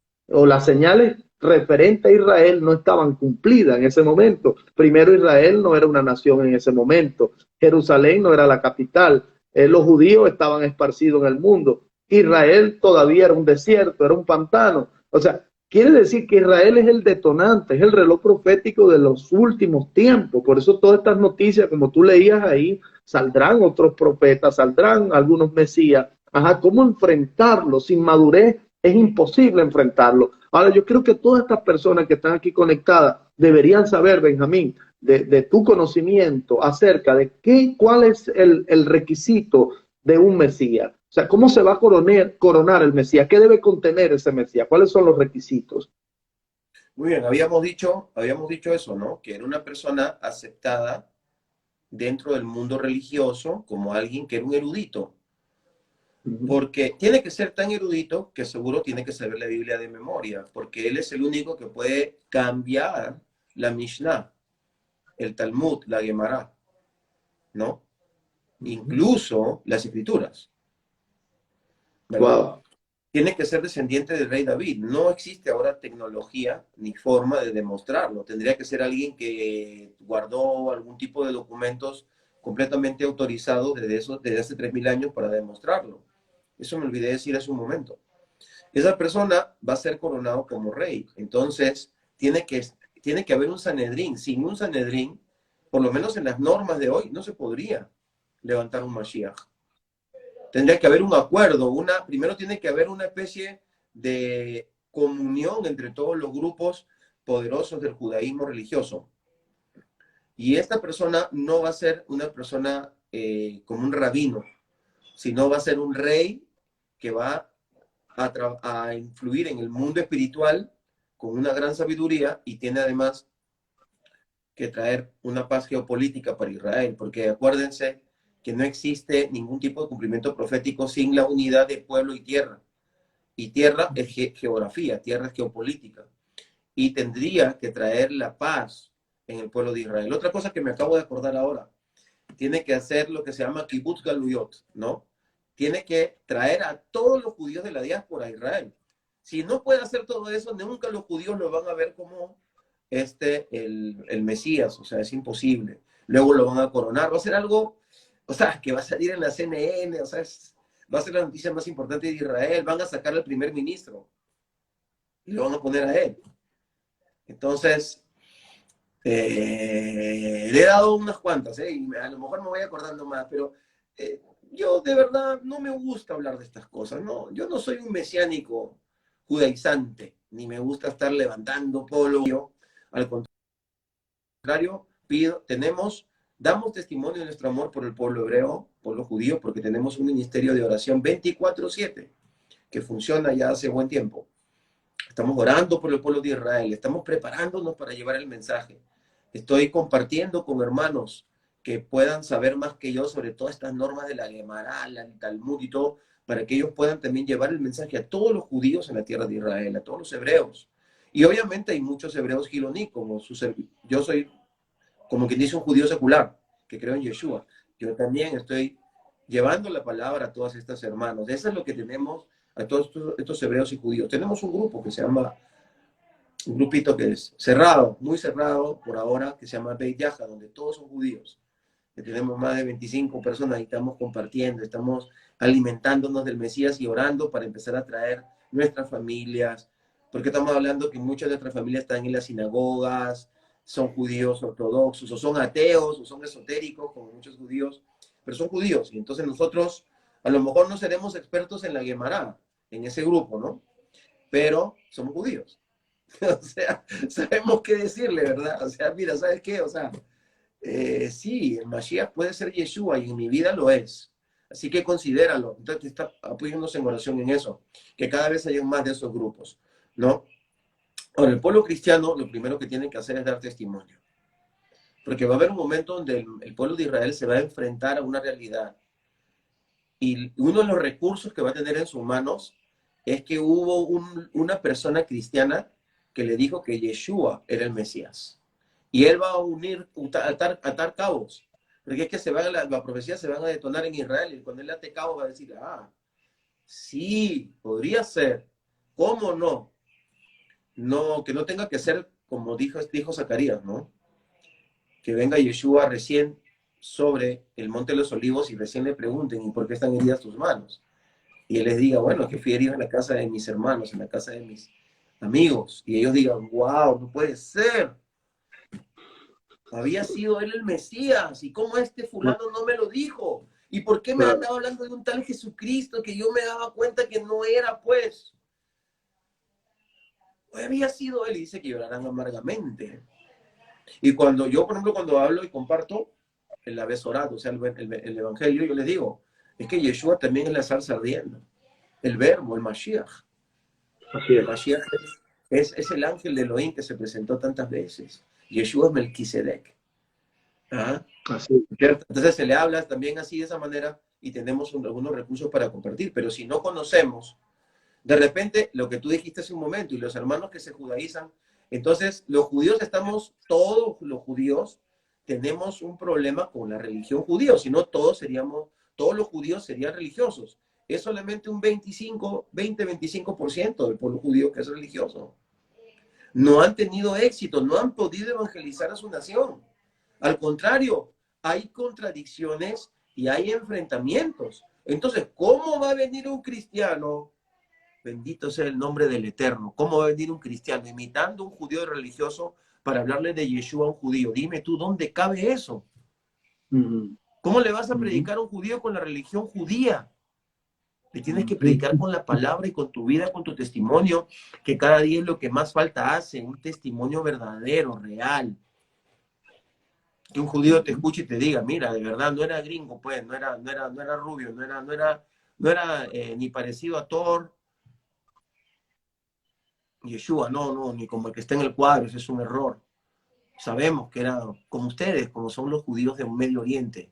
Speaker 1: referentes a Israel no estaban cumplidas en ese momento. Primero, Israel no era una nación en ese momento. Jerusalén no era la capital. Los judíos estaban esparcidos en el mundo. Israel todavía era un desierto, era un pantano. O sea, quiere decir que Israel es el detonante, es el reloj profético de los últimos tiempos. Por eso todas estas noticias, como tú leías ahí, saldrán otros profetas, saldrán algunos mesías. Ajá, ¿cómo enfrentarlo? Sin madurez es imposible enfrentarlo. Ahora, yo creo que todas estas personas que están aquí conectadas deberían saber, Benjamín, de tu conocimiento acerca de cuál es el requisito de un Mesías. O sea, ¿cómo se va a coronar el Mesías? ¿Qué debe contener ese Mesías? ¿Cuáles son los requisitos?
Speaker 2: Muy bien, habíamos dicho eso, ¿no? Que era una persona aceptada dentro del mundo religioso como alguien que era un erudito. Porque tiene que ser tan erudito que seguro tiene que saber la Biblia de memoria, porque él es el único que puede cambiar la Mishnah, el Talmud, la Gemara, ¿no? Incluso las escrituras, ¿verdad?
Speaker 1: Wow.
Speaker 2: Tiene que ser descendiente del rey David. No existe ahora tecnología ni forma de demostrarlo. Tendría que ser alguien que guardó algún tipo de documentos completamente autorizados desde hace 3000 años para demostrarlo. Eso me olvidé decir hace un momento. Esa persona va a ser coronado como rey. Entonces, tiene que haber un Sanedrín. Sin un Sanedrín, por lo menos en las normas de hoy, no se podría levantar un Mashiach. Tendría que haber un acuerdo. Primero tiene que haber una especie de comunión entre todos los grupos poderosos del judaísmo religioso. Y esta persona no va a ser una persona como un rabino, sino va a ser un rey que va a influir en el mundo espiritual con una gran sabiduría y tiene además que traer una paz geopolítica para Israel, porque acuérdense que no existe ningún tipo de cumplimiento profético sin la unidad de pueblo y tierra. Y tierra es geografía, tierra es geopolítica. Y tendría que traer la paz en el pueblo de Israel. Otra cosa que me acabo de acordar ahora, tiene que hacer lo que se llama kibbutz galuyot, ¿no? Tiene que traer a todos los judíos de la diáspora a Israel. Si no puede hacer todo eso, nunca los judíos lo van a ver como el Mesías, o sea, es imposible. Luego lo van a coronar, va a ser algo, o sea, que va a salir en la CNN, o sea, va a ser la noticia más importante de Israel, van a sacar al primer ministro y lo van a poner a él. Entonces, le he dado unas cuantas, y a lo mejor me voy acordando más, pero yo de verdad no me gusta hablar de estas cosas, ¿no? Yo no soy un mesiánico judaizante, ni me gusta estar levantando polo. Al contrario, damos testimonio de nuestro amor por el pueblo hebreo, pueblo judío, porque tenemos un ministerio de oración 24/7 que funciona ya hace buen tiempo. Estamos orando por el pueblo de Israel, estamos preparándonos para llevar el mensaje. Estoy compartiendo con hermanos que puedan saber más que yo sobre todas estas normas de la Gemara, el Talmud y todo, para que ellos puedan también llevar el mensaje a todos los judíos en la tierra de Israel, a todos los hebreos. Y obviamente hay muchos hebreos giloní, yo soy, como quien dice, un judío secular, que creo en Yeshua. Yo también estoy llevando la palabra a todas estas hermanos. Eso es lo que tenemos a todos estos hebreos y judíos. Tenemos un grupo que se llama, un grupito que es cerrado, muy cerrado por ahora, que se llama Beit Yaha, donde todos son judíos. Que tenemos más de 25 personas y estamos compartiendo, estamos alimentándonos del Mesías y orando para empezar a traer nuestras familias, porque estamos hablando que muchas de nuestras familias están en las sinagogas, son judíos ortodoxos, o son ateos, o son esotéricos, como muchos judíos, pero son judíos, y entonces nosotros a lo mejor no seremos expertos en la Gemara, en ese grupo, ¿no? Pero somos judíos. O sea, sabemos qué decirle, ¿verdad? O sea, mira, ¿sabes qué? O sea, sí, el Mashiach puede ser Yeshua y en mi vida lo es. Así que considéralo. Entonces, apoyándonos en oración en eso, que cada vez haya más de esos grupos, ¿no? Ahora, el pueblo cristiano lo primero que tiene que hacer es dar testimonio. Porque va a haber un momento donde el pueblo de Israel se va a enfrentar a una realidad. Y uno de los recursos que va a tener en sus manos es que hubo una persona cristiana que le dijo que Yeshua era el Mesías. Y él va a atar cabos. Porque es que la profecía se van a detonar en Israel. Y cuando él ate cabos va a decir, sí, podría ser. ¿Cómo no? No, que no tenga que ser como dijo Zacarías, ¿no? Que venga Yeshua recién sobre el monte de los olivos y recién le pregunten, ¿y por qué están heridas tus manos? Y él les diga, bueno, que fui herido en la casa de mis hermanos, en la casa de mis amigos, y ellos digan, wow, no puede ser. Había sido él el Mesías, y cómo este fulano no me lo dijo. ¿Y por qué me
Speaker 1: Claro.
Speaker 2: andaba hablando de un tal Jesucristo que yo me daba cuenta que no era, pues? Había sido él, y dice que llorarán amargamente. Y cuando yo, por ejemplo, cuando hablo y comparto el Abesorado, o sea, el Evangelio, yo les digo, es que Yeshua también es la salsa ardiendo. El verbo, el Mashiach.
Speaker 1: Así
Speaker 2: El
Speaker 1: es.
Speaker 2: Mashiach es el ángel de Elohim que se presentó tantas veces. Yeshua es Melquisedec. ¿Ah?
Speaker 1: Así es.
Speaker 2: Entonces se le habla también así de esa manera y tenemos algunos recursos para compartir. Pero si no conocemos, de repente, lo que tú dijiste hace un momento, y los hermanos que se judaizan, entonces los judíos estamos, todos los judíos tenemos un problema con la religión judía, si no todos los judíos serían religiosos. Es solamente un 20-25% del pueblo judío que es religioso. No han tenido éxito, no han podido evangelizar a su nación. Al contrario, hay contradicciones y hay enfrentamientos. Entonces, ¿cómo va a venir un cristiano? Bendito sea el nombre del Eterno. ¿Cómo va a venir un cristiano imitando a un judío religioso para hablarle de Yeshua a un judío? Dime tú, ¿dónde cabe eso? ¿Cómo le vas a predicar a un judío con la religión judía? Le tienes que predicar con la palabra y con tu vida, con tu testimonio, que cada día es lo que más falta hace, un testimonio verdadero, real. Que un judío te escuche y te diga, mira, de verdad, no era gringo, pues, no era rubio, no era ni parecido a Thor, Yeshua, no, ni como el que está en el cuadro, ese es un error. Sabemos que era como ustedes, como son los judíos de Medio Oriente.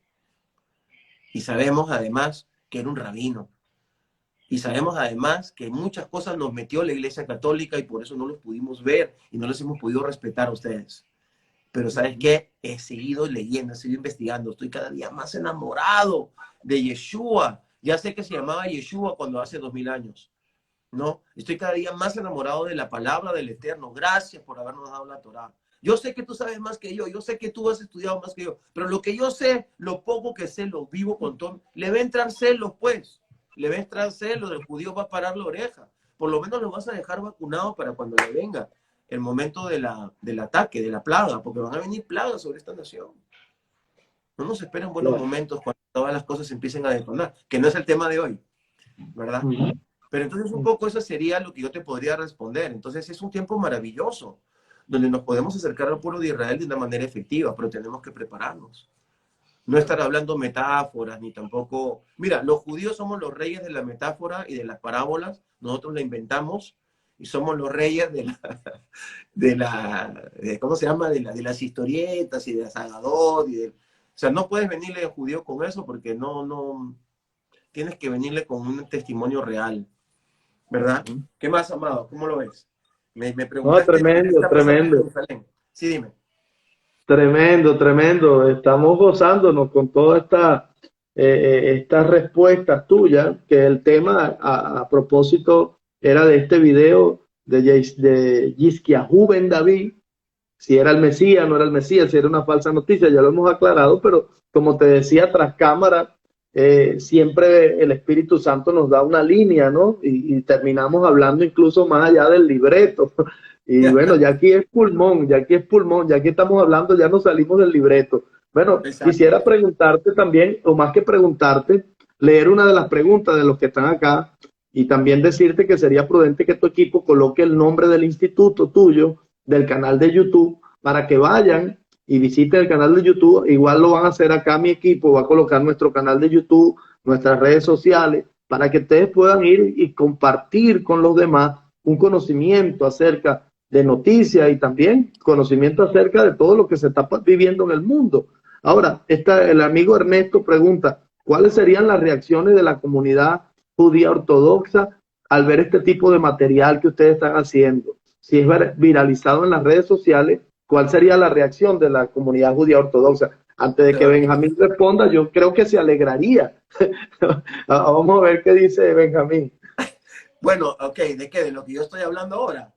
Speaker 2: Y sabemos además que era un rabino. Y sabemos además que muchas cosas nos metió la Iglesia Católica y por eso no los pudimos ver y no los hemos podido respetar a ustedes. Pero ¿sabes qué? He seguido leyendo, he seguido investigando. Estoy cada día más enamorado de Yeshua. Ya sé que se llamaba Yeshua cuando hace 2000 años. ¿No? Estoy cada día más enamorado de la palabra del Eterno. Gracias por habernos dado la Torá. Yo sé que tú sabes más que yo sé que tú has estudiado más que yo, pero lo que yo sé, lo poco que sé, lo vivo con todo, le va a entrar celos, pues. Le va a entrar celos, el judío va a parar la oreja. Por lo menos lo vas a dejar vacunado para cuando le venga el momento del ataque, de la plaga, porque van a venir plagas sobre esta nación. No nos esperen buenos momentos cuando todas las cosas empiecen a detonar, que no es el tema de hoy, ¿verdad? Pero entonces un poco eso sería lo que yo te podría responder. Entonces es un tiempo maravilloso, donde nos podemos acercar al pueblo de Israel de una manera efectiva, pero tenemos que prepararnos. No estar hablando metáforas, ni tampoco... Mira, los judíos somos los reyes de la metáfora y de las parábolas, nosotros la inventamos, y somos los reyes ¿cómo se llama? De las historietas y de las Agadot. O sea, no puedes venirle al judío con eso porque no, tienes que venirle con un testimonio real. ¿Verdad? ¿Qué más, amado? ¿Cómo lo ves? Me
Speaker 1: No,
Speaker 2: preguntaste qué
Speaker 1: tremendo,
Speaker 2: está pasando en
Speaker 1: tremendo.
Speaker 2: Jerusalén. Sí, dime.
Speaker 1: Tremendo, tremendo. Estamos gozándonos con todas estas respuestas tuyas, que el tema a propósito era de este video de Yizkiahu Ben David, si era el Mesías, no era el Mesías, si era una falsa noticia, ya lo hemos aclarado, pero como te decía, tras cámara, siempre el Espíritu Santo nos da una línea, ¿no? Y terminamos hablando incluso más allá del libreto. Y bueno, ya aquí es pulmón, ya aquí es pulmón, ya aquí estamos hablando, ya nos salimos del libreto. Bueno,
Speaker 2: Exacto.
Speaker 1: quisiera preguntarte también, o más que preguntarte, leer una de las preguntas de los que están acá y también decirte que sería prudente que tu equipo coloque el nombre del instituto tuyo, del canal de YouTube, para que vayan y visiten el canal de YouTube. Igual lo van a hacer acá mi equipo, va a colocar nuestro canal de YouTube, nuestras redes sociales, para que ustedes puedan ir y compartir con los demás un conocimiento acerca de noticias y también conocimiento acerca de todo lo que se está viviendo en el mundo. Ahora, el amigo Ernesto pregunta, ¿cuáles serían las reacciones de la comunidad judía ortodoxa al ver este tipo de material que ustedes están haciendo? Si es viralizado en las redes sociales, ¿cuál sería la reacción de la comunidad judía ortodoxa? Antes de que Benjamín responda, yo creo que se alegraría. Vamos a ver qué dice Benjamín.
Speaker 2: Bueno, ok, ¿de qué? De lo que yo estoy hablando ahora.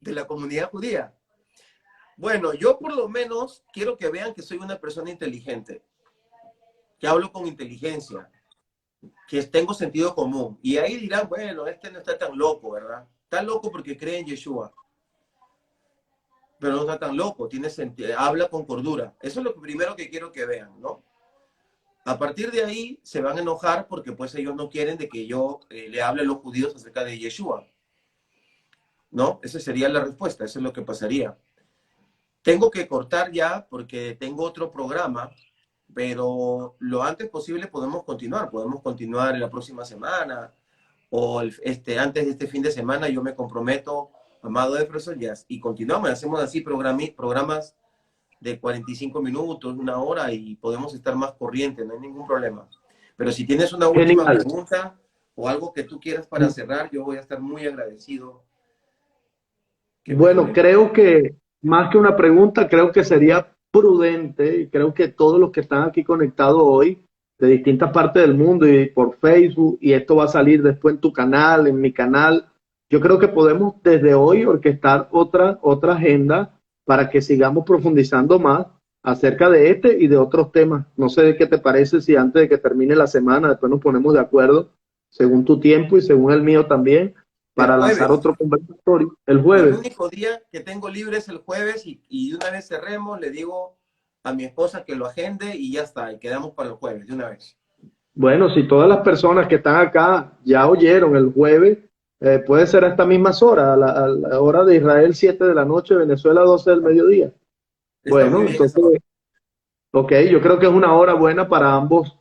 Speaker 2: De la comunidad judía. Bueno, yo por lo menos quiero que vean que soy una persona inteligente, que hablo con inteligencia, que tengo sentido común. Y ahí dirán, bueno, este no está tan loco, ¿verdad? está loco porque cree en Yeshua, pero no está tan loco, habla con cordura. Eso es lo primero que quiero que vean, ¿no? A partir de ahí se van a enojar porque pues ellos no quieren de que yo le hable a los judíos acerca de Yeshua, ¿no? Esa sería la respuesta, eso es lo que pasaría. Tengo que cortar ya porque tengo otro programa, pero lo antes posible podemos continuar en la próxima semana o antes de este fin de semana. Yo me comprometo, amado Jefferson, y continuamos, hacemos así programas de 45 minutos, una hora, y podemos estar más corrientes, no hay ningún problema. Pero si tienes una última
Speaker 1: Genial.
Speaker 2: pregunta o algo que tú quieras para cerrar, yo voy a estar muy agradecido.
Speaker 1: Bueno, creo que más que una pregunta, creo que sería prudente y creo que todos los que están aquí conectados hoy de distintas partes del mundo y por Facebook, y esto va a salir después en tu canal, en mi canal, yo creo que podemos desde hoy orquestar otra agenda para que sigamos profundizando más acerca de este y de otros temas. No sé qué te parece si antes de que termine la semana, después nos ponemos de acuerdo, según tu tiempo y según el mío también,
Speaker 2: El
Speaker 1: para lanzar
Speaker 2: jueves.
Speaker 1: otro conversatorio el
Speaker 2: El
Speaker 1: jueves.
Speaker 2: único día que tengo libre es el jueves y de una vez cerremos, le digo a mi esposa que lo agende y ya está, y quedamos para el jueves de una vez.
Speaker 1: Bueno, si todas las personas que están acá ya oyeron el jueves, puede ser a estas mismas horas, a la hora de Israel 7 de la noche, Venezuela 12 del mediodía.
Speaker 2: Está muy
Speaker 1: Bueno,
Speaker 2: bien eso.
Speaker 1: entonces, ok, yo creo que es una hora buena para ambos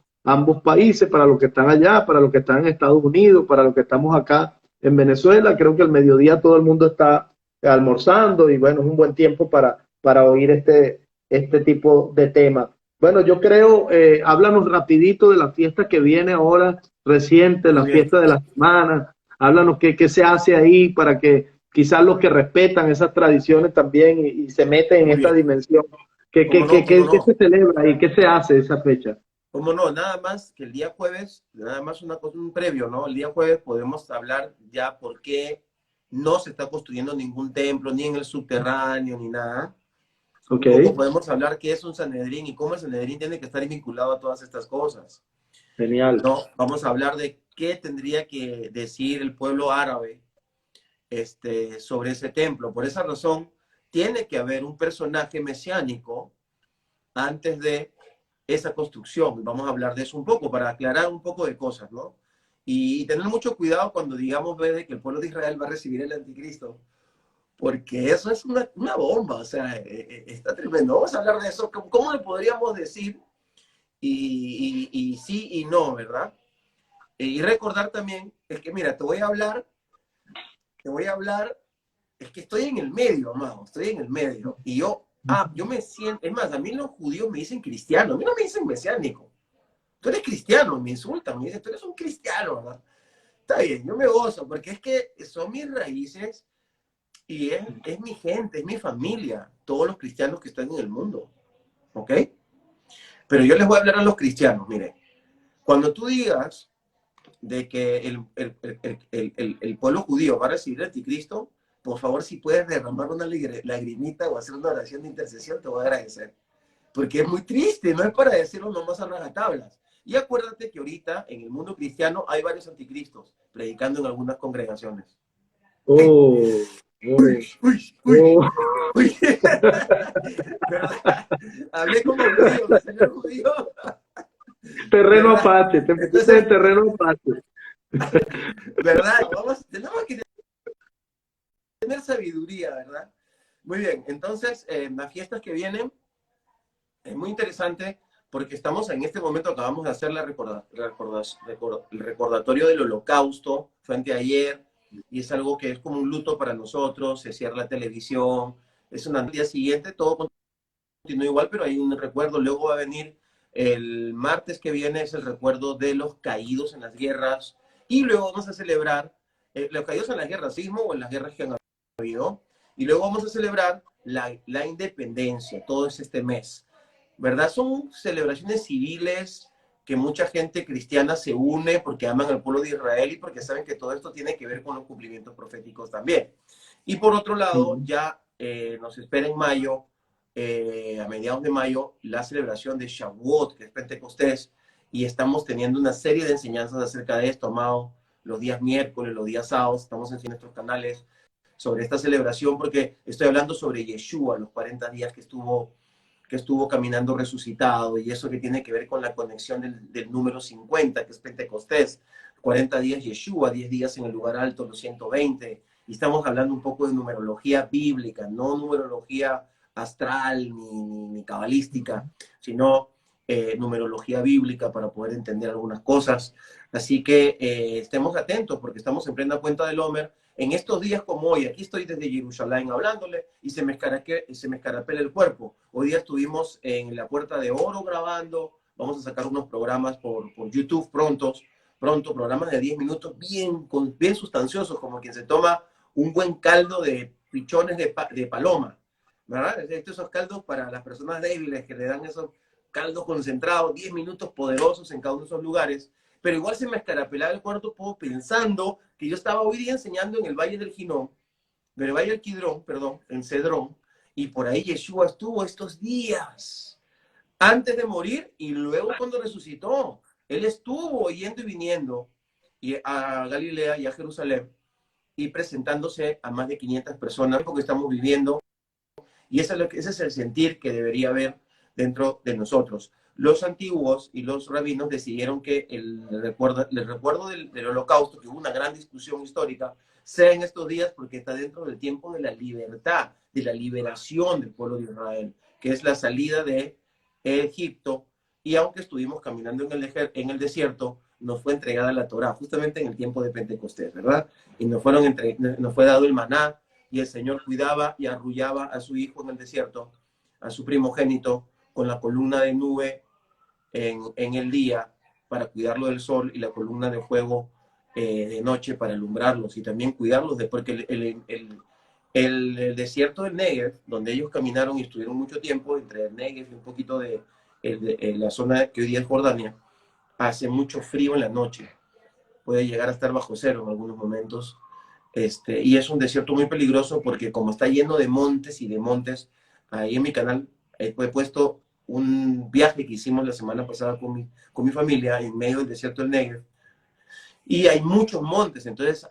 Speaker 1: países, para los que están allá, para los que están en Estados Unidos, para los que estamos acá en Venezuela. Creo que el mediodía todo el mundo está almorzando y bueno, es un buen tiempo para oír este tipo de temas. Bueno, yo creo, háblanos rapidito de la fiesta que viene ahora, reciente, la
Speaker 2: Muy bien.
Speaker 1: fiesta de la semana. Háblanos qué se hace ahí para que quizás los que respetan esas tradiciones también y se meten en
Speaker 2: Muy
Speaker 1: esta
Speaker 2: bien.
Speaker 1: dimensión. ¿Qué,
Speaker 2: ¿Cómo
Speaker 1: qué,
Speaker 2: no?
Speaker 1: qué,
Speaker 2: ¿Cómo
Speaker 1: qué, qué
Speaker 2: no?
Speaker 1: se celebra y qué se hace esa fecha?
Speaker 2: ¿Cómo no? Nada más que el día jueves, nada más una cosa, un previo, ¿no? El día jueves podemos hablar ya por qué no se está construyendo ningún templo, ni en el subterráneo, ni nada.
Speaker 1: Ok,
Speaker 2: Un poco podemos hablar qué es un Sanedrín y cómo el Sanedrín tiene que estar vinculado a todas estas cosas.
Speaker 1: genial.
Speaker 2: No, vamos a hablar de qué tendría que decir el pueblo árabe sobre ese templo. Por esa razón, tiene que haber un personaje mesiánico antes de esa construcción. Vamos a hablar de eso un poco para aclarar un poco de cosas, ¿no? Y tener mucho cuidado cuando digamos de que el pueblo de Israel va a recibir el anticristo, porque eso es una bomba, o sea, está tremendo. Vamos a hablar de eso, ¿cómo le podríamos decir? Y sí y no, ¿verdad? Y recordar también, es que mira, te voy a hablar, es que estoy en el medio, amado, estoy en el medio. Y yo me siento, es más, a mí los judíos me dicen cristiano, a mí no me dicen mesiánico. Tú eres cristiano, me insultan, me dicen, tú eres un cristiano, ¿verdad? Está bien, yo me gozo, porque es que son mis raíces y es mi gente, es mi familia, todos los cristianos que están en el mundo, ¿ok? Pero yo les voy a hablar a los cristianos, mire, cuando tú digas de que el pueblo judío va a recibir el anticristo, por favor, si puedes derramar una lagrimita o hacer una oración de intercesión, te voy a agradecer. Porque es muy triste, no es para decirlo nomás a rajatablas. Y acuérdate que ahorita en el mundo cristiano hay varios anticristos predicando en algunas congregaciones.
Speaker 1: Oh, oh,
Speaker 2: Uy, uy, uy,
Speaker 1: oh.
Speaker 2: uy. ¿Verdad? Hablé como judío, el señor judío.
Speaker 1: Terreno
Speaker 2: ¿Verdad?
Speaker 1: apache, te metiste
Speaker 2: Entonces,
Speaker 1: en terreno apache.
Speaker 2: ¿verdad? Tenemos que tener sabiduría, ¿verdad? Muy bien, entonces, las fiestas que vienen, es muy interesante porque estamos en este momento, acabamos de hacer el recordatorio del Holocausto, fue anteayer, y es algo que es como un luto para nosotros, se cierra la televisión, es un día siguiente, todo continúa igual, pero hay un recuerdo, luego va a venir el martes que viene, es el recuerdo de los caídos en las guerras, y luego vamos a celebrar los caídos en las guerras, sismo o en las guerras que han habido, y luego vamos a celebrar la independencia, todo es este mes. ¿Verdad? Son celebraciones civiles que mucha gente cristiana se une porque aman al pueblo de Israel y porque saben que todo esto tiene que ver con los cumplimientos proféticos también. Y por otro lado, ya nos espera en mayo, a mediados de mayo, la celebración de Shavuot, que es Pentecostés, y estamos teniendo una serie de enseñanzas acerca de esto, amado. los días miércoles, los días sábados, estamos en nuestros canales sobre esta celebración, porque estoy hablando sobre Yeshua, los 40 días que estuvo caminando resucitado, y eso que tiene que ver con la conexión del número 50, que es Pentecostés, 40 días Yeshua, 10 días en el lugar alto, los 120, y estamos hablando un poco de numerología bíblica, no numerología astral ni cabalística, sino numerología bíblica para poder entender algunas cosas. Así que estemos atentos, porque estamos en plena cuenta del Homer. En estos días como hoy, aquí estoy desde Jerusalén hablándole y se me escarapela el cuerpo. Hoy día estuvimos en la Puerta de Oro grabando, vamos a sacar unos programas por YouTube pronto, programas de 10 minutos bien sustanciosos, como quien se toma un buen caldo de pichones de paloma, ¿verdad? Esos caldos para las personas débiles que le dan esos caldos concentrados, 10 minutos poderosos en cada uno de esos lugares. Pero igual se me escarapelaba el cuarto pensando que yo estaba hoy día enseñando en el Valle del Valle del Kidrón, perdón, en Cedrón, y por ahí Yeshua estuvo estos días, antes de morir y luego cuando resucitó. Él estuvo yendo y viniendo a Galilea y a Jerusalén y presentándose a más de 500 personas, porque estamos viviendo, y ese es el sentir que debería haber dentro de nosotros. Los antiguos y los rabinos decidieron que el recuerdo del Holocausto, que hubo una gran discusión histórica, sea en estos días porque está dentro del tiempo de la libertad, de la liberación del pueblo de Israel, que es la salida de Egipto, y aunque estuvimos caminando en el desierto, nos fue entregada la Torá, justamente en el tiempo de Pentecostés, ¿verdad? Y nos fue dado el maná, y el Señor cuidaba y arrullaba a su hijo en el desierto, a su primogénito, con la columna de nube en el día para cuidarlo del sol y la columna de fuego de noche para alumbrarlos y también cuidarlos, porque el desierto del Negev, donde ellos caminaron y estuvieron mucho tiempo, entre el Negev y un poquito de la zona que hoy día es Jordania, hace mucho frío en la noche, puede llegar a estar bajo cero en algunos momentos, y es un desierto muy peligroso porque como está lleno de montes y de montes, ahí en mi canal he puesto un viaje que hicimos la semana pasada con mi familia en medio del desierto del Negev, y hay muchos montes, entonces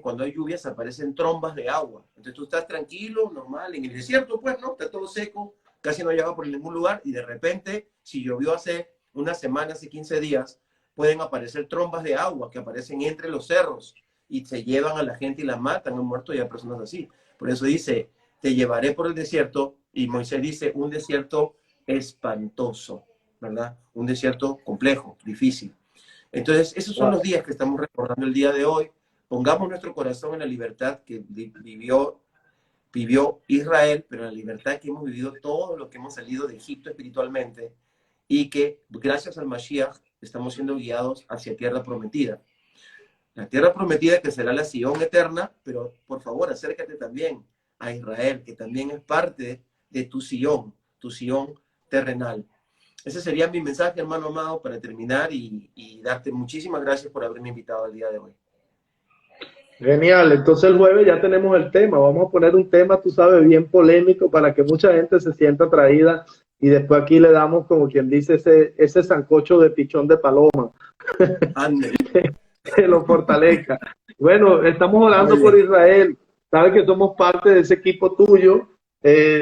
Speaker 2: cuando hay lluvias, aparecen trombas de agua. Entonces tú estás tranquilo, normal, en el desierto, pues, ¿no? Está todo seco, casi no llega por ningún lugar, y de repente, si llovió hace una semana, hace 15 días, pueden aparecer trombas de agua que aparecen entre los cerros y se llevan a la gente y la matan, han muerto ya personas así. Por eso dice, te llevaré por el desierto, y Moisés dice, un desierto espantoso, ¿verdad? Un desierto complejo, difícil. Entonces, esos son los días que estamos recordando el día de hoy. Pongamos nuestro corazón en la libertad que vivió Israel, pero en la libertad que hemos vivido todos los que hemos salido de Egipto espiritualmente, y que gracias al Mashiach estamos siendo guiados hacia tierra prometida. La tierra prometida que será la Sion eterna, pero por favor acércate también a Israel, que también es parte de tu Sion terrenal. Ese sería mi mensaje, hermano amado, para terminar y darte muchísimas gracias por haberme invitado al día de hoy.
Speaker 1: Genial, entonces el jueves ya tenemos el tema, vamos a poner un tema, tú sabes, bien polémico para que mucha gente se sienta atraída y después aquí le damos, como quien dice, ese sancocho de pichón de paloma. Que lo fortalezca. Bueno, estamos orando por Israel, sabes que somos parte de ese equipo tuyo.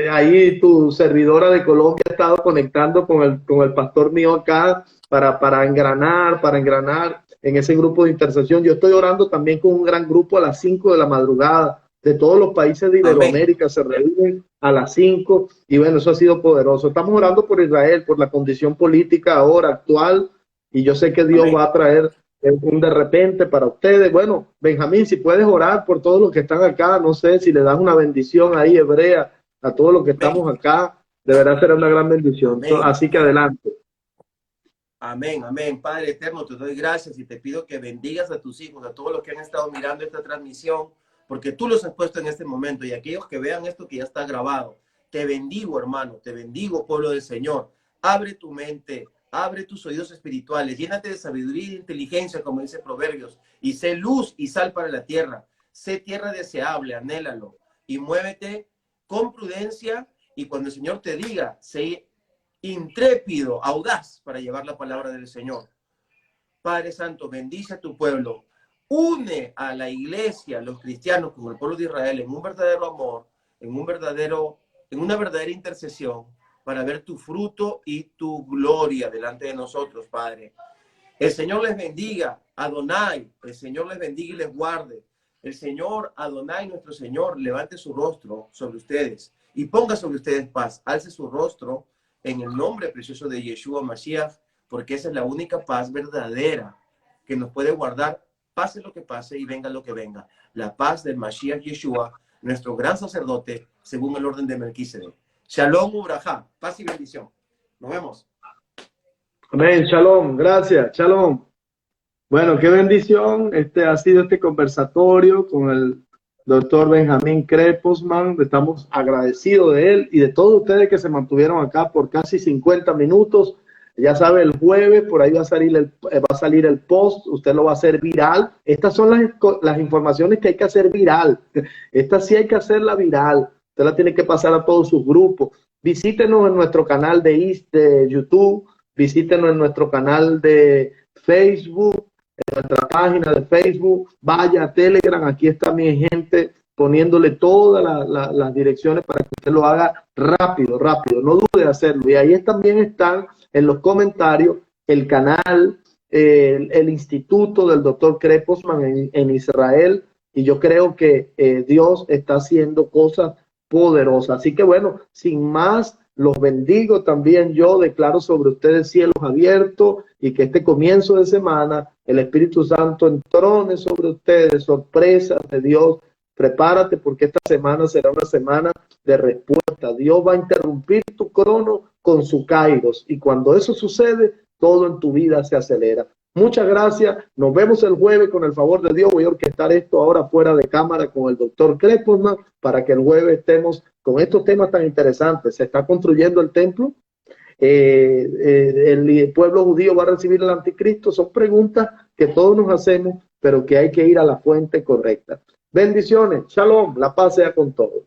Speaker 1: Ahí tu servidora de Colombia ha estado conectando con el pastor mío acá para engranar en ese grupo de intercesión. Yo estoy orando también con un gran grupo a las 5 de la madrugada. De todos los países de Iberoamérica se reúnen a las 5 y bueno, eso ha sido poderoso. Estamos orando por Israel, por la condición política ahora actual, y yo sé que Dios va a traer un de repente para ustedes. Bueno, Benjamín, si puedes orar por todos los que están acá, no sé si le das una bendición ahí hebrea a todos los que estamos acá, de verdad será una gran bendición. Así que adelante.
Speaker 2: Amén, amén. Padre eterno, te doy gracias y te pido que bendigas a tus hijos, a todos los que han estado mirando esta transmisión, porque tú los has puesto en este momento, y aquellos que vean esto que ya está grabado. Te bendigo, hermano, te bendigo, pueblo del Señor. Abre tu mente, abre tus oídos espirituales, llénate de sabiduría y de inteligencia, como dice Proverbios, y sé luz y sal para la tierra. Sé tierra deseable, anhélalo, y muévete con prudencia, y cuando el Señor te diga, sé intrépido, audaz para llevar la palabra del Señor. Padre Santo, bendice a tu pueblo. une a la iglesia, a los cristianos con el pueblo de Israel en un verdadero amor, en una verdadera intercesión para ver tu fruto y tu gloria delante de nosotros, Padre. El Señor les bendiga, Adonai, el Señor les bendiga y les guarde. El Señor, Adonai, nuestro Señor, levante su rostro sobre ustedes y ponga sobre ustedes paz. Alce su rostro en el nombre precioso de Yeshua Mashiach, porque esa es la única paz verdadera que nos puede guardar, pase lo que pase y venga lo que venga. La paz del Mashiach Yeshua, nuestro gran sacerdote, según el orden de Melquisedec. Shalom Ubrajá, paz y bendición. Nos vemos.
Speaker 1: Amén, shalom, gracias, shalom. Bueno, qué bendición ha sido este conversatorio con el doctor Benjamín Kreposman. Estamos agradecidos de él y de todos ustedes que se mantuvieron acá por casi 50 minutos. Ya sabe, el jueves por ahí va a salir el post, usted lo va a hacer viral. Estas son las informaciones que hay que hacer viral. Esta sí hay que hacerla viral. Usted la tiene que pasar a todos sus grupos. Visítenos en nuestro canal de YouTube, visítenos en nuestro canal de Facebook, en nuestra página de Facebook, vaya a Telegram, aquí está mi gente poniéndole todas las direcciones para que usted lo haga rápido, no dude de hacerlo. Y ahí también están en los comentarios el canal, el instituto del doctor Kreposman en Israel, y yo creo que Dios está haciendo cosas poderosas. Así que bueno, sin más, los bendigo también. Yo declaro sobre ustedes cielos abiertos y que este comienzo de semana el Espíritu Santo entrone sobre ustedes, sorpresas de Dios. Prepárate porque esta semana será una semana de respuesta. Dios va a interrumpir tu crono con su kairos, y cuando eso sucede, todo en tu vida se acelera. Muchas gracias. Nos vemos el jueves con el favor de Dios. Voy a orquestar esto ahora fuera de cámara con el doctor Kreposman para que el jueves estemos con estos temas tan interesantes. Se está construyendo el templo. El pueblo judío va a recibir el anticristo. Son preguntas que todos nos hacemos, pero que hay que ir a la fuente correcta. Bendiciones. Shalom. La paz sea con todos.